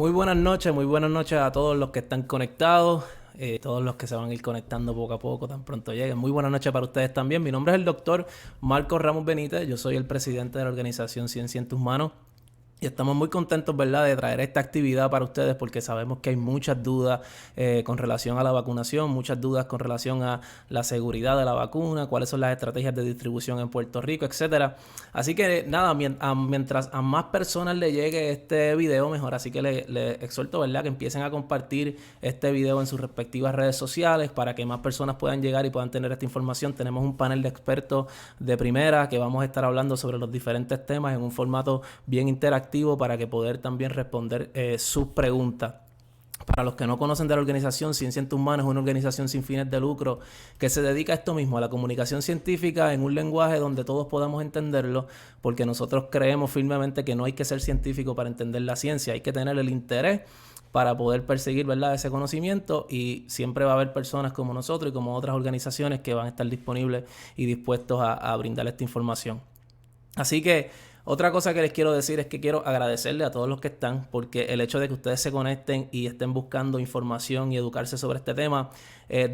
Muy buenas noches a todos los que están conectados, todos los que se van a ir conectando poco a poco, tan pronto lleguen. Muy buenas noches para ustedes también. Mi nombre es el doctor Marcos Ramos Benítez, yo soy el presidente de la organización Ciencia en tus Manos. Y estamos muy contentos, ¿verdad?, de traer esta actividad para ustedes porque sabemos que hay muchas dudas con relación a la vacunación, muchas dudas con relación a la seguridad de la vacuna, cuáles son las estrategias de distribución en Puerto Rico, etcétera. Así que nada, mientras a más personas le llegue este video, mejor. Así que le exhorto, ¿verdad?, que empiecen a compartir este video en sus respectivas redes sociales para que más personas puedan llegar y puedan tener esta información. Tenemos un panel de expertos de primera que vamos a estar hablando sobre los diferentes temas en un formato bien interactivo para que poder también responder sus preguntas. Para los que no conocen de la organización, Ciencia en tus Manos es una organización sin fines de lucro que se dedica a esto mismo, a la comunicación científica en un lenguaje donde todos podamos entenderlo, porque nosotros creemos firmemente que no hay que ser científico para entender la ciencia, hay que tener el interés para poder perseguir, ¿verdad?, ese conocimiento, y siempre va a haber personas como nosotros y como otras organizaciones que van a estar disponibles y dispuestos a brindar esta información. Así que otra cosa que les quiero decir es que quiero agradecerle a todos los que están, porque el hecho de que ustedes se conecten y estén buscando información y educarse sobre este tema,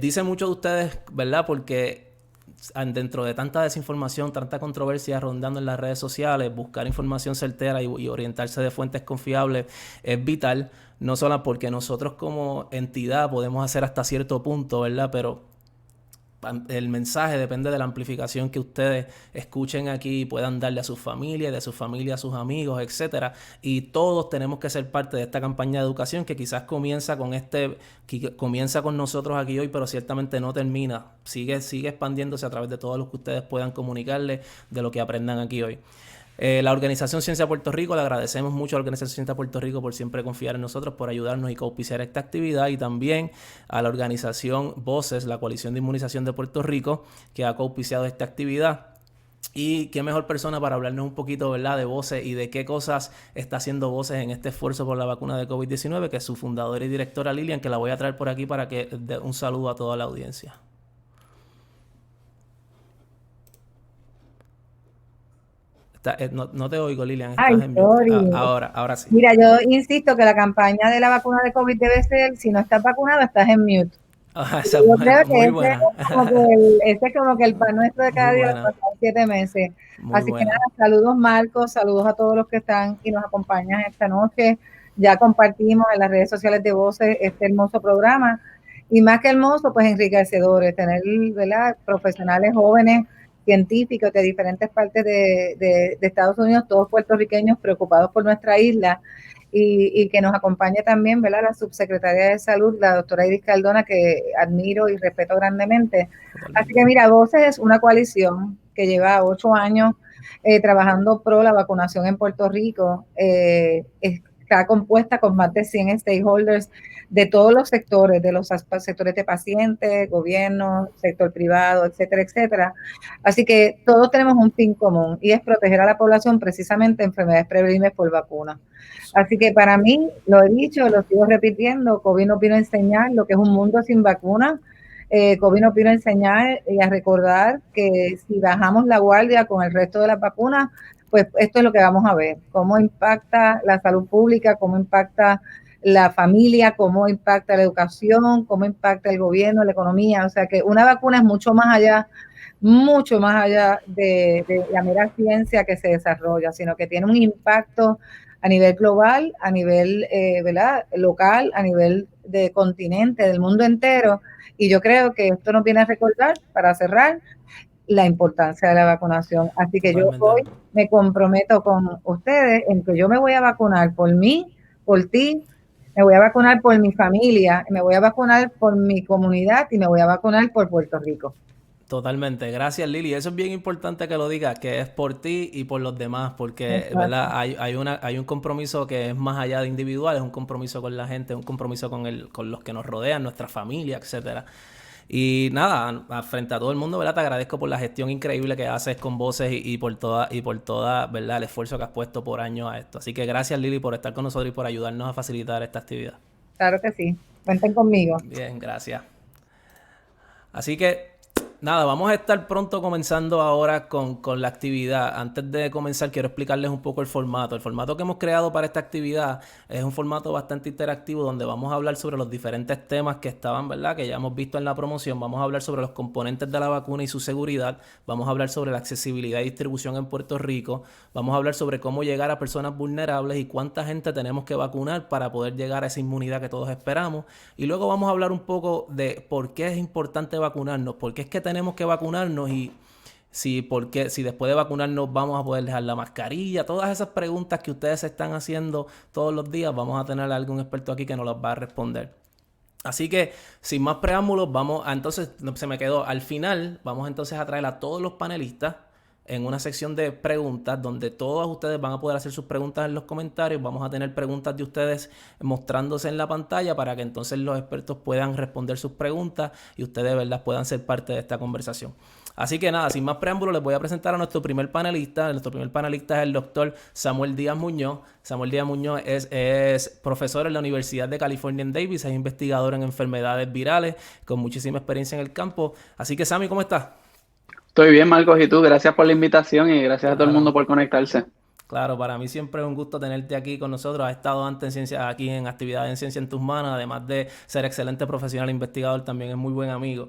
dice mucho de ustedes, ¿verdad? Porque dentro de tanta desinformación, tanta controversia rondando en las redes sociales, buscar información certera y orientarse de fuentes confiables es vital, no solo porque nosotros como entidad podemos hacer hasta cierto punto, ¿verdad? Pero el mensaje depende de la amplificación que ustedes escuchen aquí y puedan darle a sus familias, de su familia a sus amigos, etcétera. Y todos tenemos que ser parte de esta campaña de educación que quizás comienza con nosotros aquí hoy, pero ciertamente no termina. Sigue expandiéndose a través de todo lo que ustedes puedan comunicarles de lo que aprendan aquí hoy. La organización Ciencia Puerto Rico, le agradecemos mucho a la organización Ciencia Puerto Rico por siempre confiar en nosotros, por ayudarnos y coauspiciar esta actividad, y también a la organización Voces, la Coalición de Inmunización de Puerto Rico, que ha coauspiciado esta actividad. Y qué mejor persona para hablarnos un poquito, ¿verdad?, de Voces y de qué cosas está haciendo Voces en este esfuerzo por la vacuna de COVID-19, que es su fundadora y directora Lilian, que la voy a traer por aquí para que dé un saludo a toda la audiencia. No te oigo, Lilian, Ay, estás en mute. sorry. Ahora sí. Mira, yo insisto que la campaña de la vacuna de COVID debe ser, si no estás vacunado, estás en mute. Esa es Yo creo buena, que muy ese buena. es como que el pan nuestro de Muy cada día los buena, pasados 7 meses. muy Así que nada, buena. saludos Marcos, saludos a todos los que están y nos acompañan esta noche. Ya compartimos en las redes sociales de Voces este hermoso programa. Y más que hermoso, pues enriquecedores, tener, ¿verdad?, profesionales jóvenes, científicos de diferentes partes de Estados Unidos, todos puertorriqueños preocupados por nuestra isla. Y que nos acompañe también, ¿verdad?, la subsecretaria de Salud, la doctora Iris Cardona, que admiro y respeto grandemente. Así que Totalmente. mira, Voces es una coalición que lleva 8 años trabajando pro la vacunación en Puerto Rico. Está compuesta con más de 100 stakeholders de todos los sectores, de los sectores de pacientes, gobierno, sector privado, etcétera, etcétera. Así que todos tenemos un fin común y es proteger a la población precisamente de enfermedades prevenibles por vacuna. Así que para mí, lo he dicho, lo sigo repitiendo, COVID nos vino a enseñar lo que es un mundo sin vacuna. COVID nos vino a enseñar y a recordar que si bajamos la guardia con el resto de las vacunas, pues esto es lo que vamos a ver, cómo impacta la salud pública, cómo impacta la familia, cómo impacta la educación, cómo impacta el gobierno, la economía. O sea que una vacuna es mucho más allá de la mera ciencia que se desarrolla, sino que tiene un impacto a nivel global, a nivel ¿verdad?, local, a nivel de continente, del mundo entero. Y yo creo que esto nos viene a recordar, para cerrar, la importancia de la vacunación. Así que yo Totalmente. hoy me comprometo con ustedes en que yo me voy a vacunar por mí, por ti, me voy a vacunar por mi familia, me voy a vacunar por mi comunidad y me voy a vacunar por Puerto Rico. Totalmente. Gracias, Lili. Eso es bien importante que lo digas, que es por ti y por los demás, porque, Exacto. ¿verdad? Hay un compromiso que es más allá de individual, es un compromiso con la gente, es un compromiso con los que nos rodean, nuestra familia, etcétera. Y nada, frente a todo el mundo, ¿verdad? Te agradezco por la gestión increíble que haces con Voces y por toda, ¿verdad?, el esfuerzo que has puesto por años a esto. Así que gracias, Lili, por estar con nosotros y por ayudarnos a facilitar esta actividad. Claro que sí. Cuenten conmigo. Bien, gracias. Así que Nada, vamos a estar pronto comenzando ahora con la actividad. Antes de comenzar, quiero explicarles un poco el formato. El formato que hemos creado para esta actividad es un formato bastante interactivo donde vamos a hablar sobre los diferentes temas que estaban, ¿verdad? Que ya hemos visto en la promoción. Vamos a hablar sobre los componentes de la vacuna y su seguridad. Vamos a hablar sobre la accesibilidad y distribución en Puerto Rico. Vamos a hablar sobre cómo llegar a personas vulnerables y cuánta gente tenemos que vacunar para poder llegar a esa inmunidad que todos esperamos. Y luego vamos a hablar un poco de por qué es importante vacunarnos, por qué es que tenemos que vacunarnos y si después de vacunarnos vamos a poder dejar la mascarilla, todas esas preguntas que ustedes se están haciendo todos los días, vamos a tener a algún experto aquí que nos las va a responder. Así que, sin más preámbulos, entonces, se me quedó, al final, vamos entonces a traer a todos los panelistas en una sección de preguntas donde todos ustedes van a poder hacer sus preguntas en los comentarios. Vamos a tener preguntas de ustedes mostrándose en la pantalla para que entonces los expertos puedan responder sus preguntas y ustedes, de verdad, puedan ser parte de esta conversación. Así que nada, sin más preámbulos, les voy a presentar a nuestro primer panelista. Nuestro primer panelista es el doctor Samuel Díaz Muñoz. Samuel Díaz Muñoz es profesor en la Universidad de California en Davis, es investigador en enfermedades virales, con muchísima experiencia en el campo. Así que, Sammy, ¿cómo estás? Estoy bien, Marcos, y tú. Gracias por la invitación y gracias a todo el Claro. mundo por conectarse. Claro, para mí siempre es un gusto tenerte aquí con nosotros. Has estado antes aquí en actividades en Ciencia en tus manos, además de ser excelente profesional e investigador, también es muy buen amigo.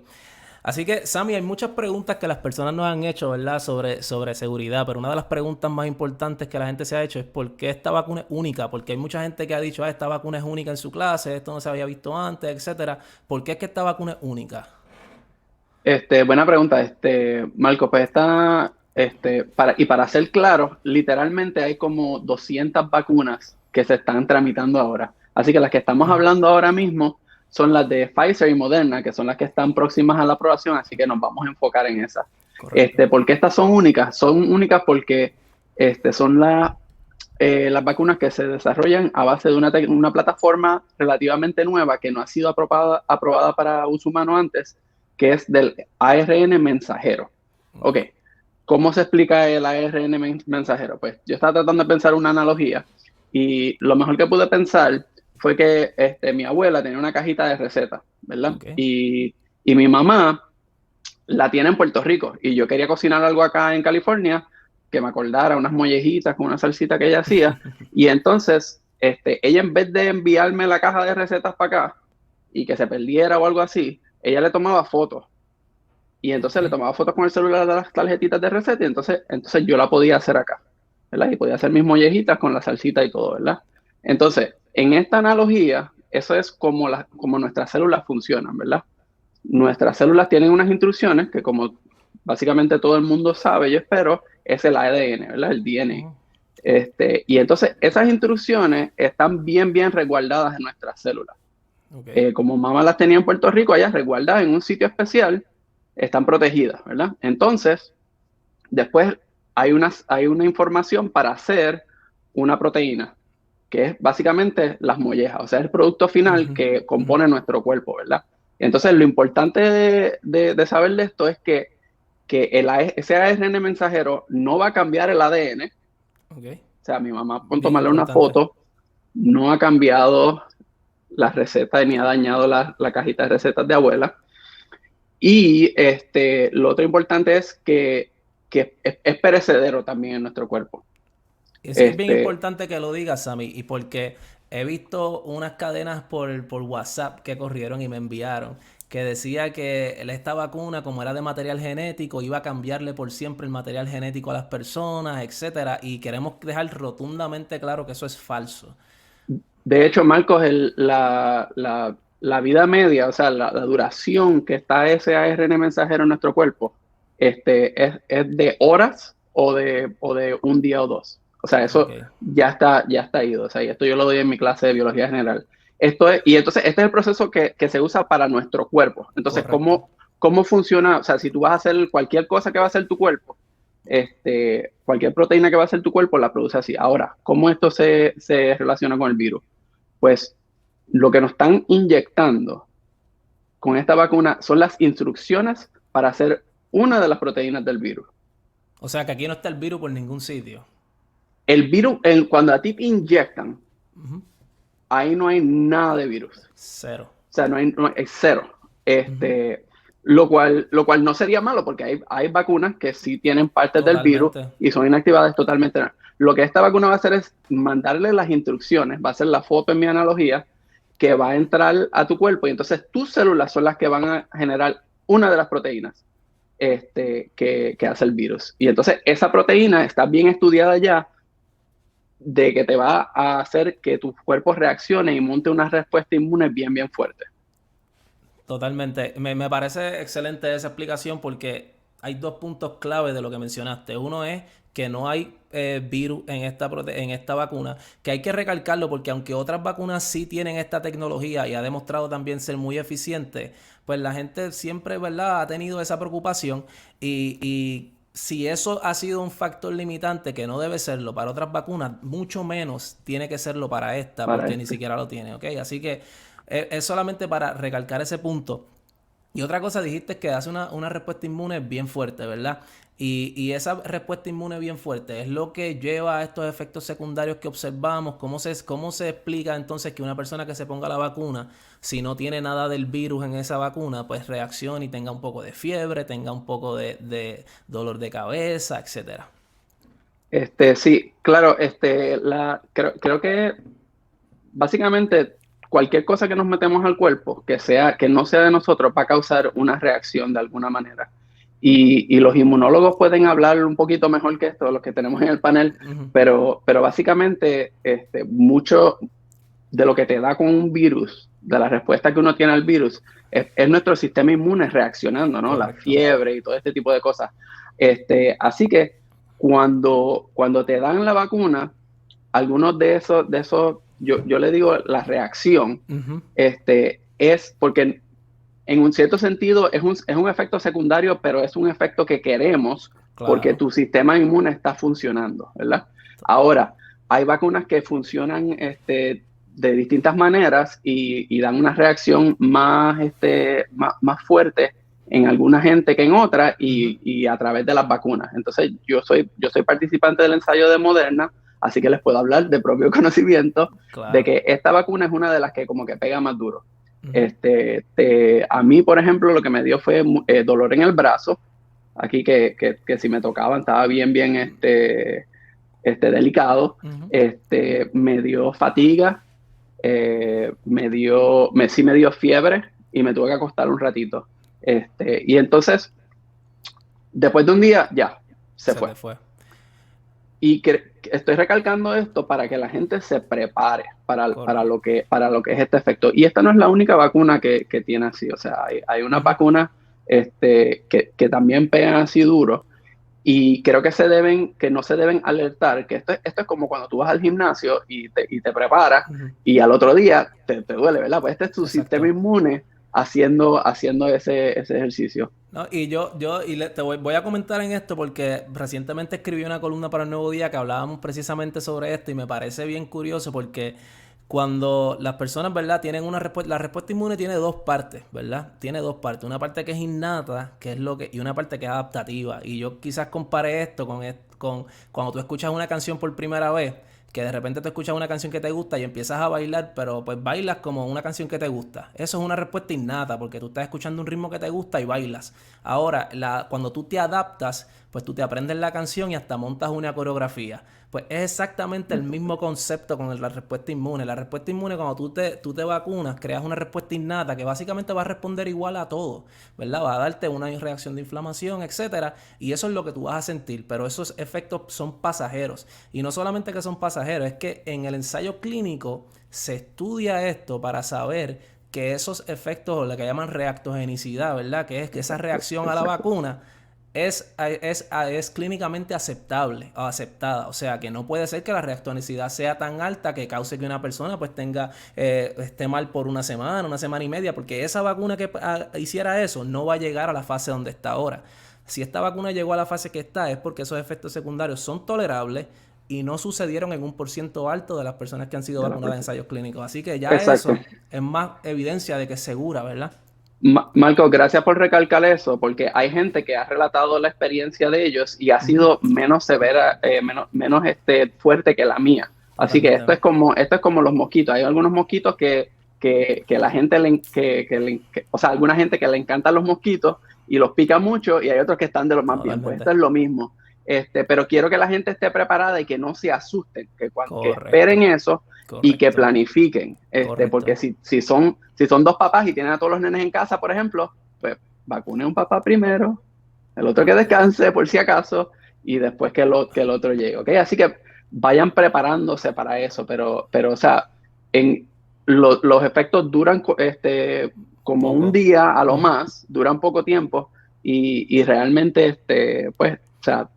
Así que, Sammy, hay muchas preguntas que las personas nos han hecho, ¿verdad? Sobre seguridad, pero una de las preguntas más importantes que la gente se ha hecho es ¿por qué esta vacuna es única? Porque hay mucha gente que ha dicho, esta vacuna es única en su clase, esto no se había visto antes, etcétera. ¿Por qué es que esta vacuna es única? Buena pregunta, Marcos. Pues para ser claro, literalmente hay como 200 vacunas que se están tramitando ahora. Así que las que estamos hablando ahora mismo son las de Pfizer y Moderna, que son las que están próximas a la aprobación, así que nos vamos a enfocar en esas. Correcto. ¿Por qué estas son únicas? Son únicas porque son las vacunas que se desarrollan a base de una plataforma relativamente nueva que no ha sido aprobada para uso humano antes, que es del ARN mensajero. Ok, ¿cómo se explica el ARN mensajero? Pues yo estaba tratando de pensar una analogía y lo mejor que pude pensar fue que mi abuela tenía una cajita de recetas, ¿verdad? Okay. Y mi mamá la tiene en Puerto Rico y yo quería cocinar algo acá en California que me acordara unas mollejitas con una salsita que ella hacía y entonces ella, en vez de enviarme la caja de recetas para acá y que se perdiera o algo así, ella le tomaba fotos y entonces le tomaba fotos con el celular de las tarjetitas de receta y entonces yo la podía hacer acá, ¿verdad? Y podía hacer mis mollejitas con la salsita y todo, ¿verdad? Entonces, en esta analogía, eso es como nuestras células funcionan, ¿verdad? Nuestras células tienen unas instrucciones que, como básicamente todo el mundo sabe, yo espero, es el ADN, ¿verdad? El DNA. Y entonces esas instrucciones están bien, bien resguardadas en nuestras células. Okay. Como mamá las tenía en Puerto Rico, ellas resguardadas en un sitio especial, están protegidas, ¿verdad? Entonces, después hay una información para hacer una proteína, que es básicamente las mollejas, o sea, el producto final que compone nuestro cuerpo, ¿verdad? Entonces, lo importante de saber de esto es que ese ARN mensajero no va a cambiar el ADN. Okay. O sea, mi mamá, con Bien tomarle una importante. foto, no ha cambiado la receta ni ha dañado la cajita de recetas de abuela. Y lo otro importante es que es perecedero también en nuestro cuerpo. Eso es bien importante que lo digas, Sammy, y porque he visto unas cadenas por WhatsApp que corrieron y me enviaron, que decía que esta vacuna, como era de material genético, iba a cambiarle por siempre el material genético a las personas, etcétera, y queremos dejar rotundamente claro que eso es falso. De hecho, Marcos, la vida media, o sea, la duración que está ese ARN mensajero en nuestro cuerpo, es de horas o de un día o dos. O sea, eso ya está ido. O sea, y esto yo lo doy en mi clase de biología general. Y entonces este es el proceso que se usa para nuestro cuerpo. Entonces, ¿cómo funciona? O sea, si tú vas a hacer cualquier cosa que va a hacer tu cuerpo, cualquier proteína que va a hacer tu cuerpo la produce así. Ahora, ¿cómo esto se relaciona con el virus? Pues lo que nos están inyectando con esta vacuna son las instrucciones para hacer una de las proteínas del virus. O sea, que aquí no está el virus por ningún sitio. El virus, cuando a ti te inyectan, ahí no hay nada de virus. Cero. O sea, no hay cero. Lo cual no sería malo porque hay vacunas que sí tienen partes del virus y son inactivadas totalmente. Lo que esta vacuna va a hacer es mandarle las instrucciones, va a ser la foto en mi analogía, que va a entrar a tu cuerpo y entonces tus células son las que van a generar una de las proteínas que hace el virus. Y entonces esa proteína está bien estudiada ya de que te va a hacer que tu cuerpo reaccione y monte una respuesta inmune bien, bien fuerte. Totalmente. Me parece excelente esa explicación porque hay dos puntos clave de lo que mencionaste. Uno es que no hay virus en esta vacuna, que hay que recalcarlo porque aunque otras vacunas sí tienen esta tecnología y ha demostrado también ser muy eficiente, pues la gente siempre, ¿verdad?, ha tenido esa preocupación y si eso ha sido un factor limitante, que no debe serlo para otras vacunas, mucho menos tiene que serlo para esta, porque ni siquiera lo tiene, ¿ok? Así que es solamente para recalcar ese punto. Y otra cosa, dijiste que hace una respuesta inmune bien fuerte, ¿verdad? Y esa respuesta inmune bien fuerte es lo que lleva a estos efectos secundarios que observamos. ¿Cómo se explica entonces que una persona que se ponga la vacuna, si no tiene nada del virus en esa vacuna, pues reaccione y tenga un poco de fiebre, tenga un poco de dolor de cabeza, etcétera? Sí, claro, creo que básicamente cualquier cosa que nos metemos al cuerpo, que no sea de nosotros, va a causar una reacción de alguna manera. Y los inmunólogos pueden hablar un poquito mejor que esto, los que tenemos en el panel, pero básicamente mucho de lo que te da con un virus, de la respuesta que uno tiene al virus, es nuestro sistema inmune reaccionando, ¿no? Correcto. La fiebre y todo este tipo de cosas. Así que cuando te dan la vacuna, algunos de esos yo le digo la reacción, es porque en un cierto sentido es un efecto secundario, pero es un efecto que queremos, claro, porque tu sistema inmune está funcionando, ¿verdad? Ahora, hay vacunas que funcionan de distintas maneras y dan una reacción más fuerte en alguna gente que en otra y a través de las vacunas. Entonces, yo soy participante del ensayo de Moderna, así que les puedo hablar de propio conocimiento, claro, de que esta vacuna es una de las que como que pega más duro. A mí, por ejemplo, lo que me dio fue dolor en el brazo, aquí que si me tocaban estaba bien delicado. Me dio fatiga, sí me dio fiebre y me tuve que acostar un ratito. Y entonces, después de un día, ya, se fue. Y estoy recalcando esto para que la gente se prepare para lo que es este efecto. Y esta no es la única vacuna que tiene así. O sea, hay unas vacunas que también pegan así duro. Y creo que no se deben alertar, que esto es como cuando tú vas al gimnasio y te preparas y al otro día te duele, ¿verdad? Pues este es tu sistema inmune haciendo ese ejercicio. No, y voy a comentar en esto porque recientemente escribí una columna para El Nuevo Día que hablábamos precisamente sobre esto y me parece bien curioso porque cuando las personas, ¿verdad?, tienen la respuesta inmune tiene dos partes, ¿verdad? Tiene dos partes. Una parte que es innata, y una parte que es adaptativa. Y yo quizás compare esto con cuando tú escuchas una canción por primera vez, que de repente tú escuchas una canción que te gusta y empiezas a bailar, pero pues bailas como una canción que te gusta. Eso es una respuesta innata, porque tú estás escuchando un ritmo que te gusta y bailas. Ahora, cuando tú te adaptas, pues tú te aprendes la canción y hasta montas una coreografía. Pues es exactamente el mismo concepto con la respuesta inmune. La respuesta inmune, cuando tú te vacunas, creas una respuesta innata que básicamente va a responder igual a todo, ¿verdad? Va a darte una reacción de inflamación, etcétera, y eso es lo que tú vas a sentir, pero esos efectos son pasajeros. Y no solamente que son pasajeros, es que en el ensayo clínico se estudia esto para saber que esos efectos, o lo que llaman reactogenicidad, ¿verdad?, que es que esa reacción a la vacuna es clínicamente aceptable o aceptada. O sea, que no puede ser que la reactogenicidad sea tan alta que cause que una persona pues esté mal por una semana y media, porque esa vacuna que hiciera eso no va a llegar a la fase donde está ahora. Si esta vacuna llegó a la fase que está es porque esos efectos secundarios son tolerables y no sucedieron en un % alto de las personas que han sido vacunadas en ensayos clínicos. Así que ya Exacto. Eso es más evidencia de que es segura, ¿verdad? Marco, gracias por recalcar eso, porque hay gente que ha relatado la experiencia de ellos y ha sido menos severa, menos fuerte que la mía. Así que esto es como los mosquitos. Hay algunos mosquitos que que la gente o sea, alguna gente que le encantan los mosquitos y los pica mucho, y hay otros que están de los más bien. Pues esto es lo mismo. Pero quiero que la gente esté preparada y que no se asusten, que esperen eso y que planifiquen. Porque si son 2 papás y tienen a todos los nenes en casa, por ejemplo, pues vacune a un papá primero, el otro que descanse por si acaso, y después que el otro llegue, ¿ok? Así que vayan preparándose para eso, pero o sea, los efectos duran como un día a lo más, duran poco tiempo, y realmente, pues, o sea,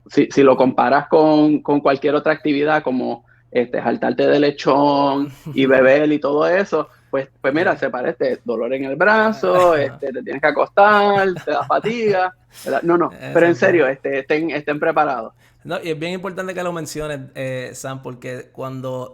si lo comparas con cualquier otra actividad como jaltarte de lechón y beber y todo eso, pues mira, se parece dolor en el brazo, te tienes que acostar, te da fatiga, ¿verdad? No, pero en serio, estén preparados. No, y es bien importante que lo menciones, Sam, porque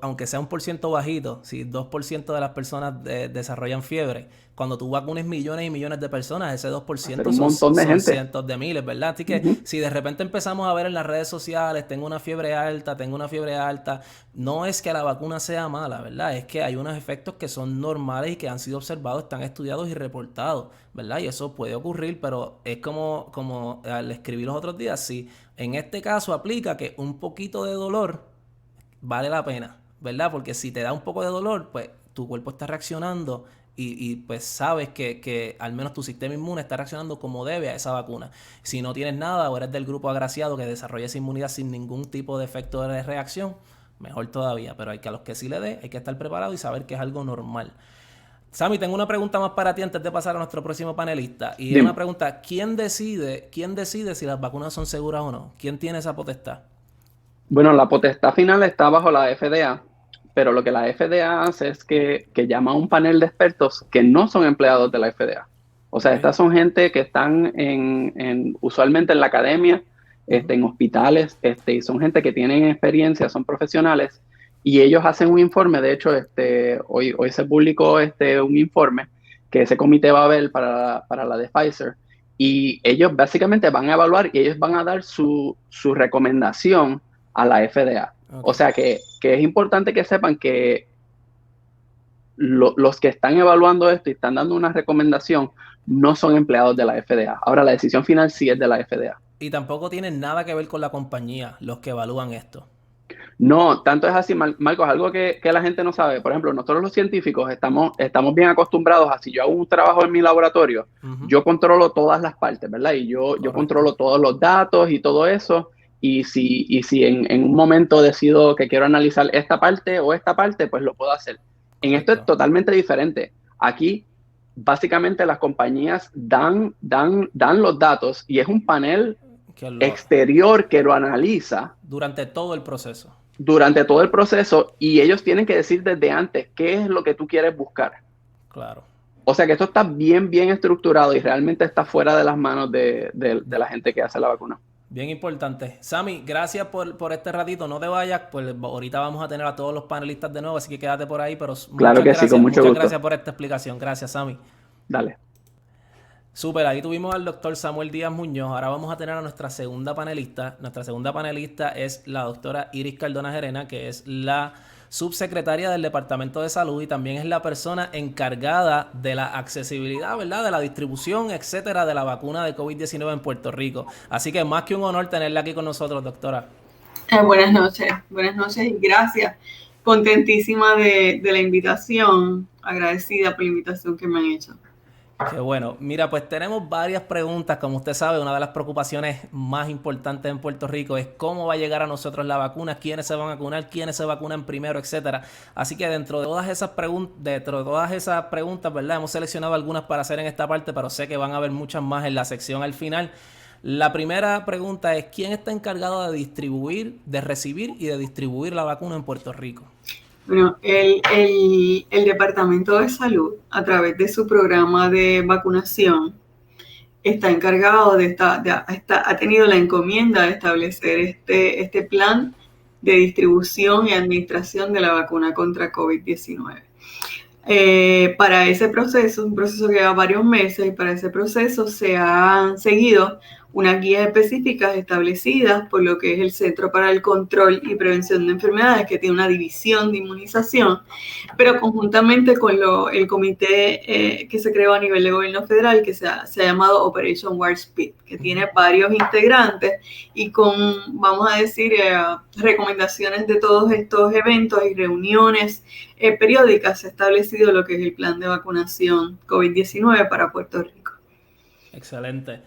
aunque sea un % bajito, si 2% de las personas desarrollan fiebre, cuando tú vacunes millones y millones de personas, ese 2% son cientos de miles, ¿verdad? Así que si de repente empezamos a ver en las redes sociales, tengo una fiebre alta, no es que la vacuna sea mala, ¿verdad? Es que hay unos efectos que son normales y que han sido observados, están estudiados y reportados, ¿verdad? Y eso puede ocurrir, pero es como le escribí los otros días, sí. En este caso aplica que un poquito de dolor vale la pena, ¿verdad? Porque si te da un poco de dolor, pues tu cuerpo está reaccionando y pues sabes que al menos tu sistema inmune está reaccionando como debe a esa vacuna. Si no tienes nada o eres del grupo agraciado que desarrolla esa inmunidad sin ningún tipo de efecto de reacción, mejor todavía. Pero a los que sí le dé, hay que estar preparado y saber que es algo normal. Sammy, tengo una pregunta más para ti antes de pasar a nuestro próximo panelista. Y es una pregunta, ¿quién decide si las vacunas son seguras o no? ¿Quién tiene esa potestad? Bueno, la potestad final está bajo la FDA, pero lo que la FDA hace es que llama a un panel de expertos que no son empleados de la FDA. O sea, estas son gente que están usualmente en la academia, en hospitales, y son gente que tienen experiencia, son profesionales, y ellos hacen un informe. De hecho, hoy se publicó un informe que ese comité va a ver para la de Pfizer, y ellos básicamente van a evaluar y ellos van a dar su recomendación a la FDA. Okay. O sea que es importante que sepan que los que están evaluando esto y están dando una recomendación no son empleados de la FDA. Ahora, la decisión final sí es de la FDA. Y tampoco tienen nada que ver con la compañía, los que evalúan esto. No, tanto es así, Marcos, algo que la gente no sabe. Por ejemplo, nosotros los científicos estamos bien acostumbrados a, si yo hago un trabajo en mi laboratorio, yo controlo todas las partes, ¿verdad? Y yo controlo todos los datos y todo eso. Y si en un momento decido que quiero analizar esta parte o esta parte, pues lo puedo hacer. En esto es totalmente diferente. Aquí, básicamente, las compañías dan los datos y es un panel exterior que lo analiza. Durante todo el proceso. Durante todo el proceso, y ellos tienen que decir desde antes qué es lo que tú quieres buscar. Claro. O sea que esto está bien estructurado y realmente está fuera de las manos de la gente que hace la vacuna. Bien importante. Sammy, gracias por este ratito. No te vayas, pues ahorita vamos a tener a todos los panelistas de nuevo, así que quédate por ahí. Pero claro que sí, con mucho gusto. Muchas gracias por esta explicación. Gracias, Sammy. Dale. Súper, ahí tuvimos al doctor Samuel Díaz Muñoz. Ahora vamos a tener a nuestra segunda panelista. Nuestra segunda panelista es la doctora Iris Cardona Gerena, que es la subsecretaria del Departamento de Salud y también es la persona encargada de la accesibilidad, ¿verdad? De la distribución, etcétera, de la vacuna de COVID-19 en Puerto Rico. Así que más que un honor tenerla aquí con nosotros, doctora. Buenas noches y gracias. Contentísima de la invitación, agradecida por la invitación que me han hecho. Qué bueno. Mira, pues tenemos varias preguntas. Como usted sabe, una de las preocupaciones más importantes en Puerto Rico es cómo va a llegar a nosotros la vacuna, quiénes se van a vacunar, quiénes se vacunan primero, etcétera. Así que dentro de todas esas preguntas, ¿verdad? Hemos seleccionado algunas para hacer en esta parte, pero sé que van a haber muchas más en la sección al final. La primera pregunta es, ¿quién está encargado de distribuir, de recibir y de distribuir la vacuna en Puerto Rico? Bueno, el Departamento de Salud, a través de su programa de vacunación, está encargado ha tenido la encomienda de establecer este plan de distribución y administración de la vacuna contra COVID-19. Para ese proceso, un proceso que lleva varios meses, y para ese proceso se han seguido unas guías específicas establecidas por lo que es el Centro para el Control y Prevención de Enfermedades, que tiene una división de inmunización, pero conjuntamente con el comité que se creó a nivel de gobierno federal, que se ha llamado Operation Warp Speed, que tiene varios integrantes y con, vamos a decir, recomendaciones de todos estos eventos y reuniones periódicas, se ha establecido lo que es el plan de vacunación COVID-19 para Puerto Rico. Excelente.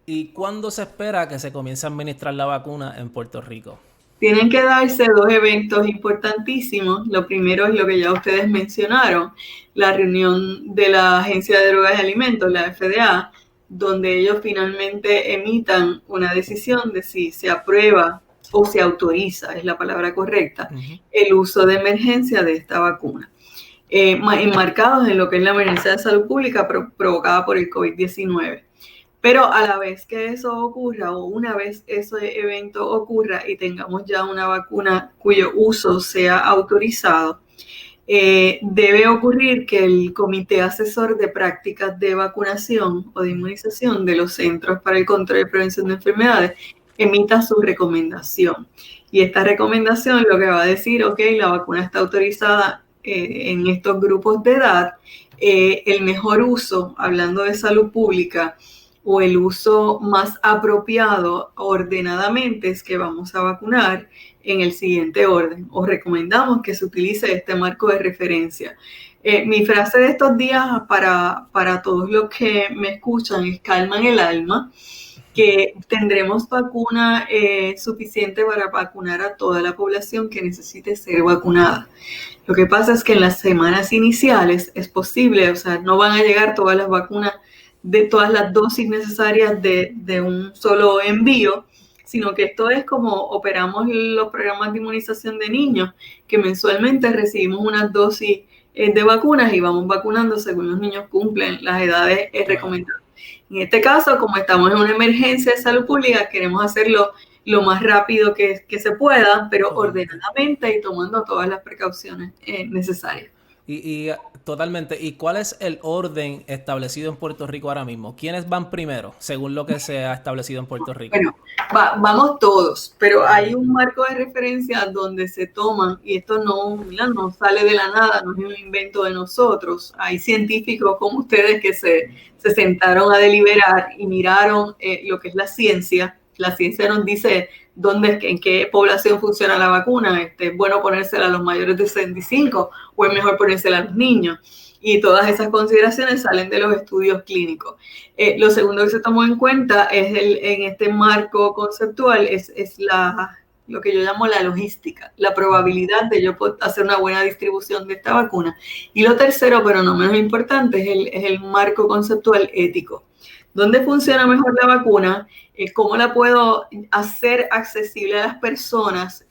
¿Y cuándo se espera que se comience a administrar la vacuna en Puerto Rico? Tienen que darse dos eventos importantísimos. Lo primero es lo que ya ustedes mencionaron, la reunión de la Agencia de Drogas y Alimentos, la FDA, donde ellos finalmente emitan una decisión de si se aprueba o se autoriza, es la palabra correcta, el uso de emergencia de esta vacuna. Enmarcados en lo que es la emergencia de salud pública provocada por el COVID-19. Pero a la vez que eso ocurra, o una vez ese evento ocurra y tengamos ya una vacuna cuyo uso sea autorizado, debe ocurrir que el Comité Asesor de Prácticas de Vacunación o de Inmunización de los Centros para el Control y Prevención de Enfermedades emita su recomendación. Y esta recomendación lo que va a decir, ok, la vacuna está autorizada en estos grupos de edad, el mejor uso, hablando de salud pública, o el uso más apropiado ordenadamente es que vamos a vacunar en el siguiente orden. Os recomendamos que se utilice este marco de referencia. Mi frase de estos días para todos los que me escuchan es calma en el alma, que tendremos vacuna suficiente para vacunar a toda la población que necesite ser vacunada. Lo que pasa es que en las semanas iniciales es posible, o sea, no van a llegar todas las vacunas de todas las dosis necesarias de un solo envío, sino que esto es como operamos los programas de inmunización de niños, que mensualmente recibimos unas dosis de vacunas y vamos vacunando según los niños cumplen las edades recomendadas. En este caso, como estamos en una emergencia de salud pública, queremos hacerlo lo más rápido que se pueda, pero ordenadamente y tomando todas las precauciones necesarias. Y totalmente. ¿Y cuál es el orden establecido en Puerto Rico ahora mismo? ¿Quiénes van primero, según lo que se ha establecido en Puerto Rico? Bueno, vamos todos, pero hay un marco de referencia donde se toman, y esto no sale de la nada, no es un invento de nosotros. Hay científicos como ustedes que se sentaron a deliberar y miraron lo que es la ciencia. La ciencia nos dice en qué población funciona la vacuna. ¿Es bueno ponérsela a los mayores de 65 o es mejor ponérsela a los niños? Y todas esas consideraciones salen de los estudios clínicos. Lo segundo que se tomó en cuenta es en este marco conceptual es lo que yo llamo la logística, la probabilidad de yo poder hacer una buena distribución de esta vacuna. Y lo tercero, pero no menos importante, es el marco conceptual ético. ¿Dónde funciona mejor la vacuna? ¿Cómo la puedo hacer accesible a las personas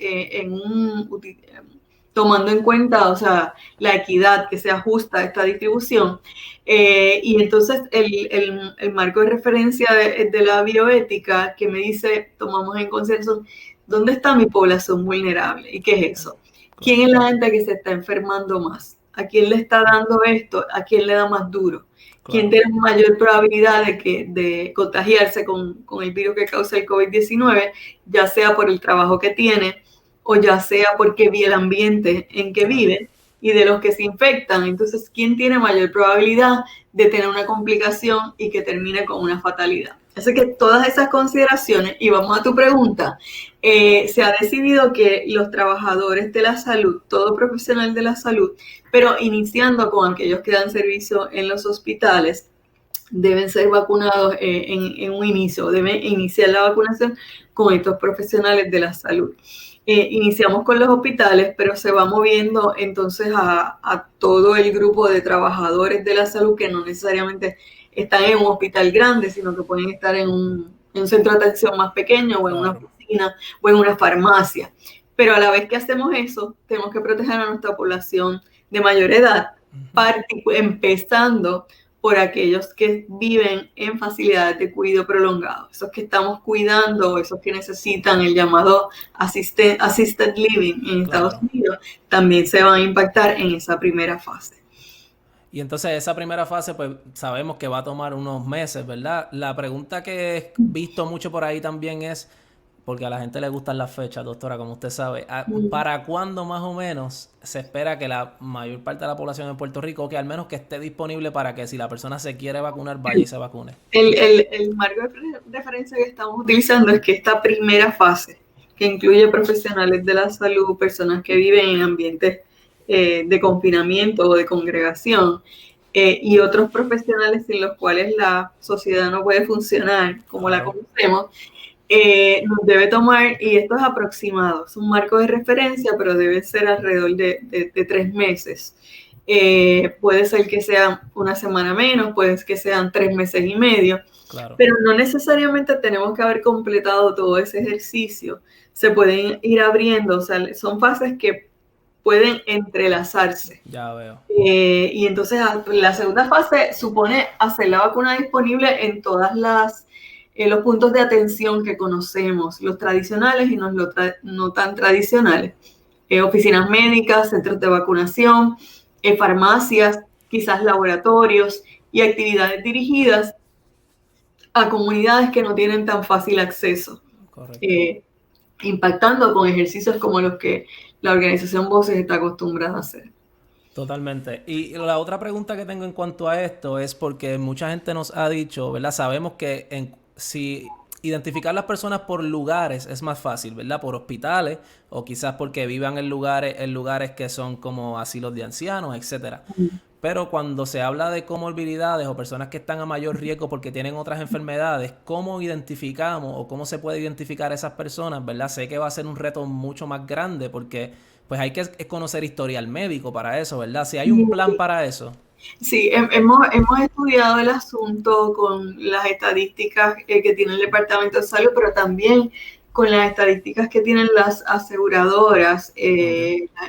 tomando en cuenta, o sea, la equidad que sea justa a esta distribución? Y entonces el marco de referencia de la bioética que me dice, tomamos en consideración, ¿dónde está mi población vulnerable? ¿Y qué es eso? ¿Quién es la gente que se está enfermando más? ¿A quién le está dando esto? ¿A quién le da más duro? ¿Quién tiene mayor probabilidad de contagiarse con el virus que causa el COVID-19, ya sea por el trabajo que tiene o ya sea porque vi el ambiente en que vive? Y de los que se infectan, entonces, ¿quién tiene mayor probabilidad de tener una complicación y que termine con una fatalidad? Así que todas esas consideraciones, y vamos a tu pregunta, se ha decidido que los trabajadores de la salud, todo profesional de la salud, pero iniciando con aquellos que dan servicio en los hospitales, deben ser vacunados en un inicio, deben iniciar la vacunación con estos profesionales de la salud. Iniciamos con los hospitales, pero se va moviendo entonces a todo el grupo de trabajadores de la salud que no necesariamente están en un hospital grande, sino que pueden estar en un centro de atención más pequeño o en una oficina o en una farmacia. Pero a la vez que hacemos eso, tenemos que proteger a nuestra población de mayor edad, empezando por aquellos que viven en facilidades de cuidado prolongado, esos que estamos cuidando, esos que necesitan el llamado assisted living en Estados Unidos, también se van a impactar en esa primera fase. Y entonces esa primera fase, pues sabemos que va a tomar unos meses, ¿verdad? La pregunta que he visto mucho por ahí también es, porque a la gente le gustan las fechas, doctora, como usted sabe, ¿para cuándo más o menos se espera que la mayor parte de la población en Puerto Rico, o que al menos que esté disponible para que si la persona se quiere vacunar, vaya y se vacune? El marco de referencia que estamos utilizando es que esta primera fase, que incluye profesionales de la salud, personas que viven en ambientes de confinamiento o de congregación, y otros profesionales sin los cuales la sociedad no puede funcionar como la conocemos, nos debe tomar, y esto es aproximado, es un marco de referencia, pero debe ser alrededor de 3 meses. Puede ser que sea una semana menos, puede ser que sean 3 meses y medio, claro, pero no necesariamente tenemos que haber completado todo ese ejercicio. Se pueden ir abriendo, o sea, son fases que pueden entrelazarse. Ya veo. Y entonces la segunda fase supone hacer la vacuna disponible en todas los puntos de atención que conocemos, los tradicionales y no tan tradicionales. Oficinas médicas, centros de vacunación, farmacias, quizás laboratorios y actividades dirigidas a comunidades que no tienen tan fácil acceso. Correcto. Impactando con ejercicios como los que la organización Voces está acostumbrada a hacer. Totalmente. Y la otra pregunta que tengo en cuanto a esto es porque mucha gente nos ha dicho, ¿verdad? Sabemos que si identificar las personas por lugares es más fácil, ¿verdad? Por hospitales o quizás porque vivan en lugares que son como asilos de ancianos, etcétera. Pero cuando se habla de comorbilidades o personas que están a mayor riesgo porque tienen otras enfermedades, ¿cómo identificamos o cómo se puede identificar a esas personas, ¿verdad? Sé que va a ser un reto mucho más grande porque pues hay que conocer historial médico para eso, ¿verdad? Si hay un plan para eso. Sí, hemos estudiado el asunto con las estadísticas que tiene el Departamento de Salud, pero también con las estadísticas que tienen las aseguradoras,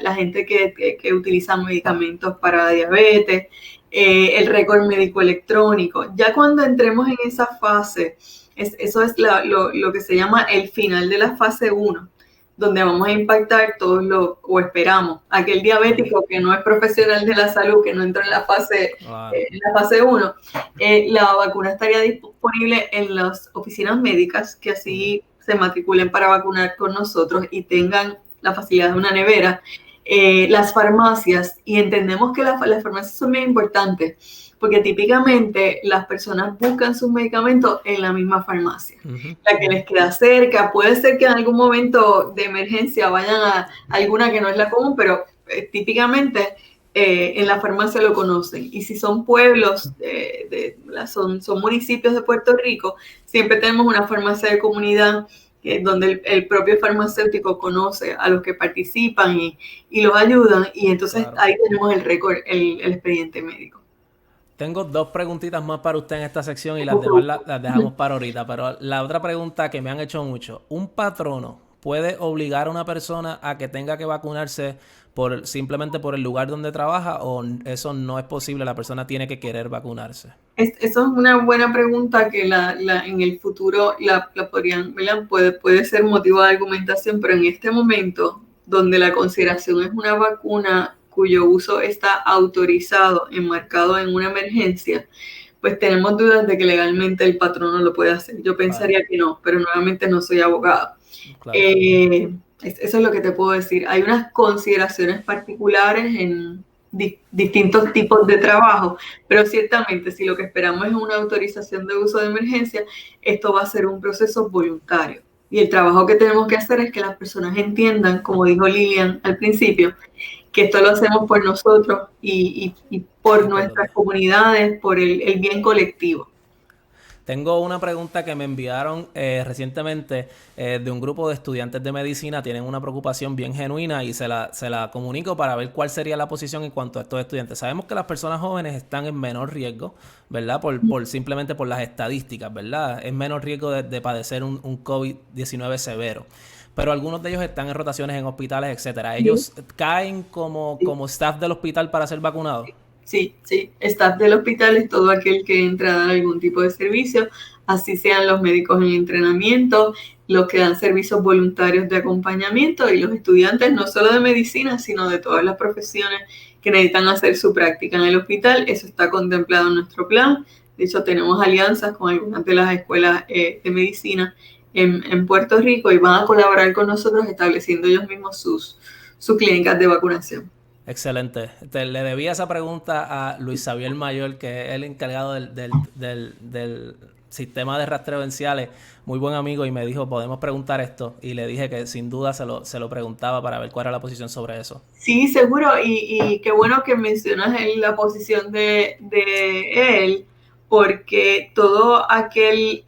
la gente que utiliza medicamentos para la diabetes, el récord médico electrónico. Ya cuando entremos en esa fase, eso es lo que se llama el final de la fase 1, donde vamos a impactar o esperamos, aquel diabético que no es profesional de la salud, que no entra en la fase 1, la vacuna estaría disponible en las oficinas médicas que así se matriculen para vacunar con nosotros y tengan la facilidad de una nevera, las farmacias, y entendemos que las farmacias son bien importantes, porque típicamente las personas buscan sus medicamentos en la misma farmacia, la que les queda cerca. Puede ser que en algún momento de emergencia vayan a alguna que no es la común, pero típicamente en la farmacia lo conocen. Y si son pueblos, son municipios de Puerto Rico, siempre tenemos una farmacia de comunidad donde el propio farmacéutico conoce a los que participan y los ayudan, y entonces ahí tenemos el récord, el expediente médico. Tengo 2 preguntitas más para usted en esta sección y las demás las dejamos para ahorita, pero la otra pregunta que me han hecho mucho, ¿un patrono puede obligar a una persona a que tenga que vacunarse simplemente por el lugar donde trabaja, o eso no es posible, la persona tiene que querer vacunarse? Eso es una buena pregunta que en el futuro la podrían, ¿verdad? Puede ser motivo de argumentación, pero en este momento, donde la consideración es una vacuna cuyo uso está autorizado, enmarcado en una emergencia, pues tenemos dudas de que legalmente el patrono lo puede hacer. Yo pensaría que no, pero nuevamente no soy abogado. Claro. Eso es lo que te puedo decir. Hay unas consideraciones particulares en distintos tipos de trabajo, pero ciertamente si lo que esperamos es una autorización de uso de emergencia, esto va a ser un proceso voluntario. Y el trabajo que tenemos que hacer es que las personas entiendan, como dijo Lilian al principio, que esto lo hacemos por nosotros y por nuestras comunidades, por el bien colectivo. Tengo una pregunta que me enviaron recientemente de un grupo de estudiantes de medicina. Tienen una preocupación bien genuina y se la comunico para ver cuál sería la posición en cuanto a estos estudiantes. Sabemos que las personas jóvenes están en menor riesgo, ¿verdad? Simplemente por las estadísticas, ¿verdad? Es menor riesgo de padecer un COVID-19 severo. Pero algunos de ellos están en rotaciones en hospitales, etcétera. ¿Ellos caen como staff del hospital para ser vacunados? Sí. Staff del hospital es todo aquel que entra a dar algún tipo de servicio, así sean los médicos en entrenamiento, los que dan servicios voluntarios de acompañamiento y los estudiantes no solo de medicina, sino de todas las profesiones que necesitan hacer su práctica en el hospital. Eso está contemplado en nuestro plan. De hecho, tenemos alianzas con algunas de las escuelas de medicina en Puerto Rico y van a colaborar con nosotros estableciendo ellos mismos sus clínicas de vacunación. Excelente. Le debía esa pregunta a Luis Xavier Mayor, que es el encargado del sistema de rastreo en Ciales, muy buen amigo, y me dijo, podemos preguntar esto, y le dije que sin duda se lo preguntaba para ver cuál era la posición sobre eso. Sí, seguro, y qué bueno que mencionas la posición de él, porque todo aquel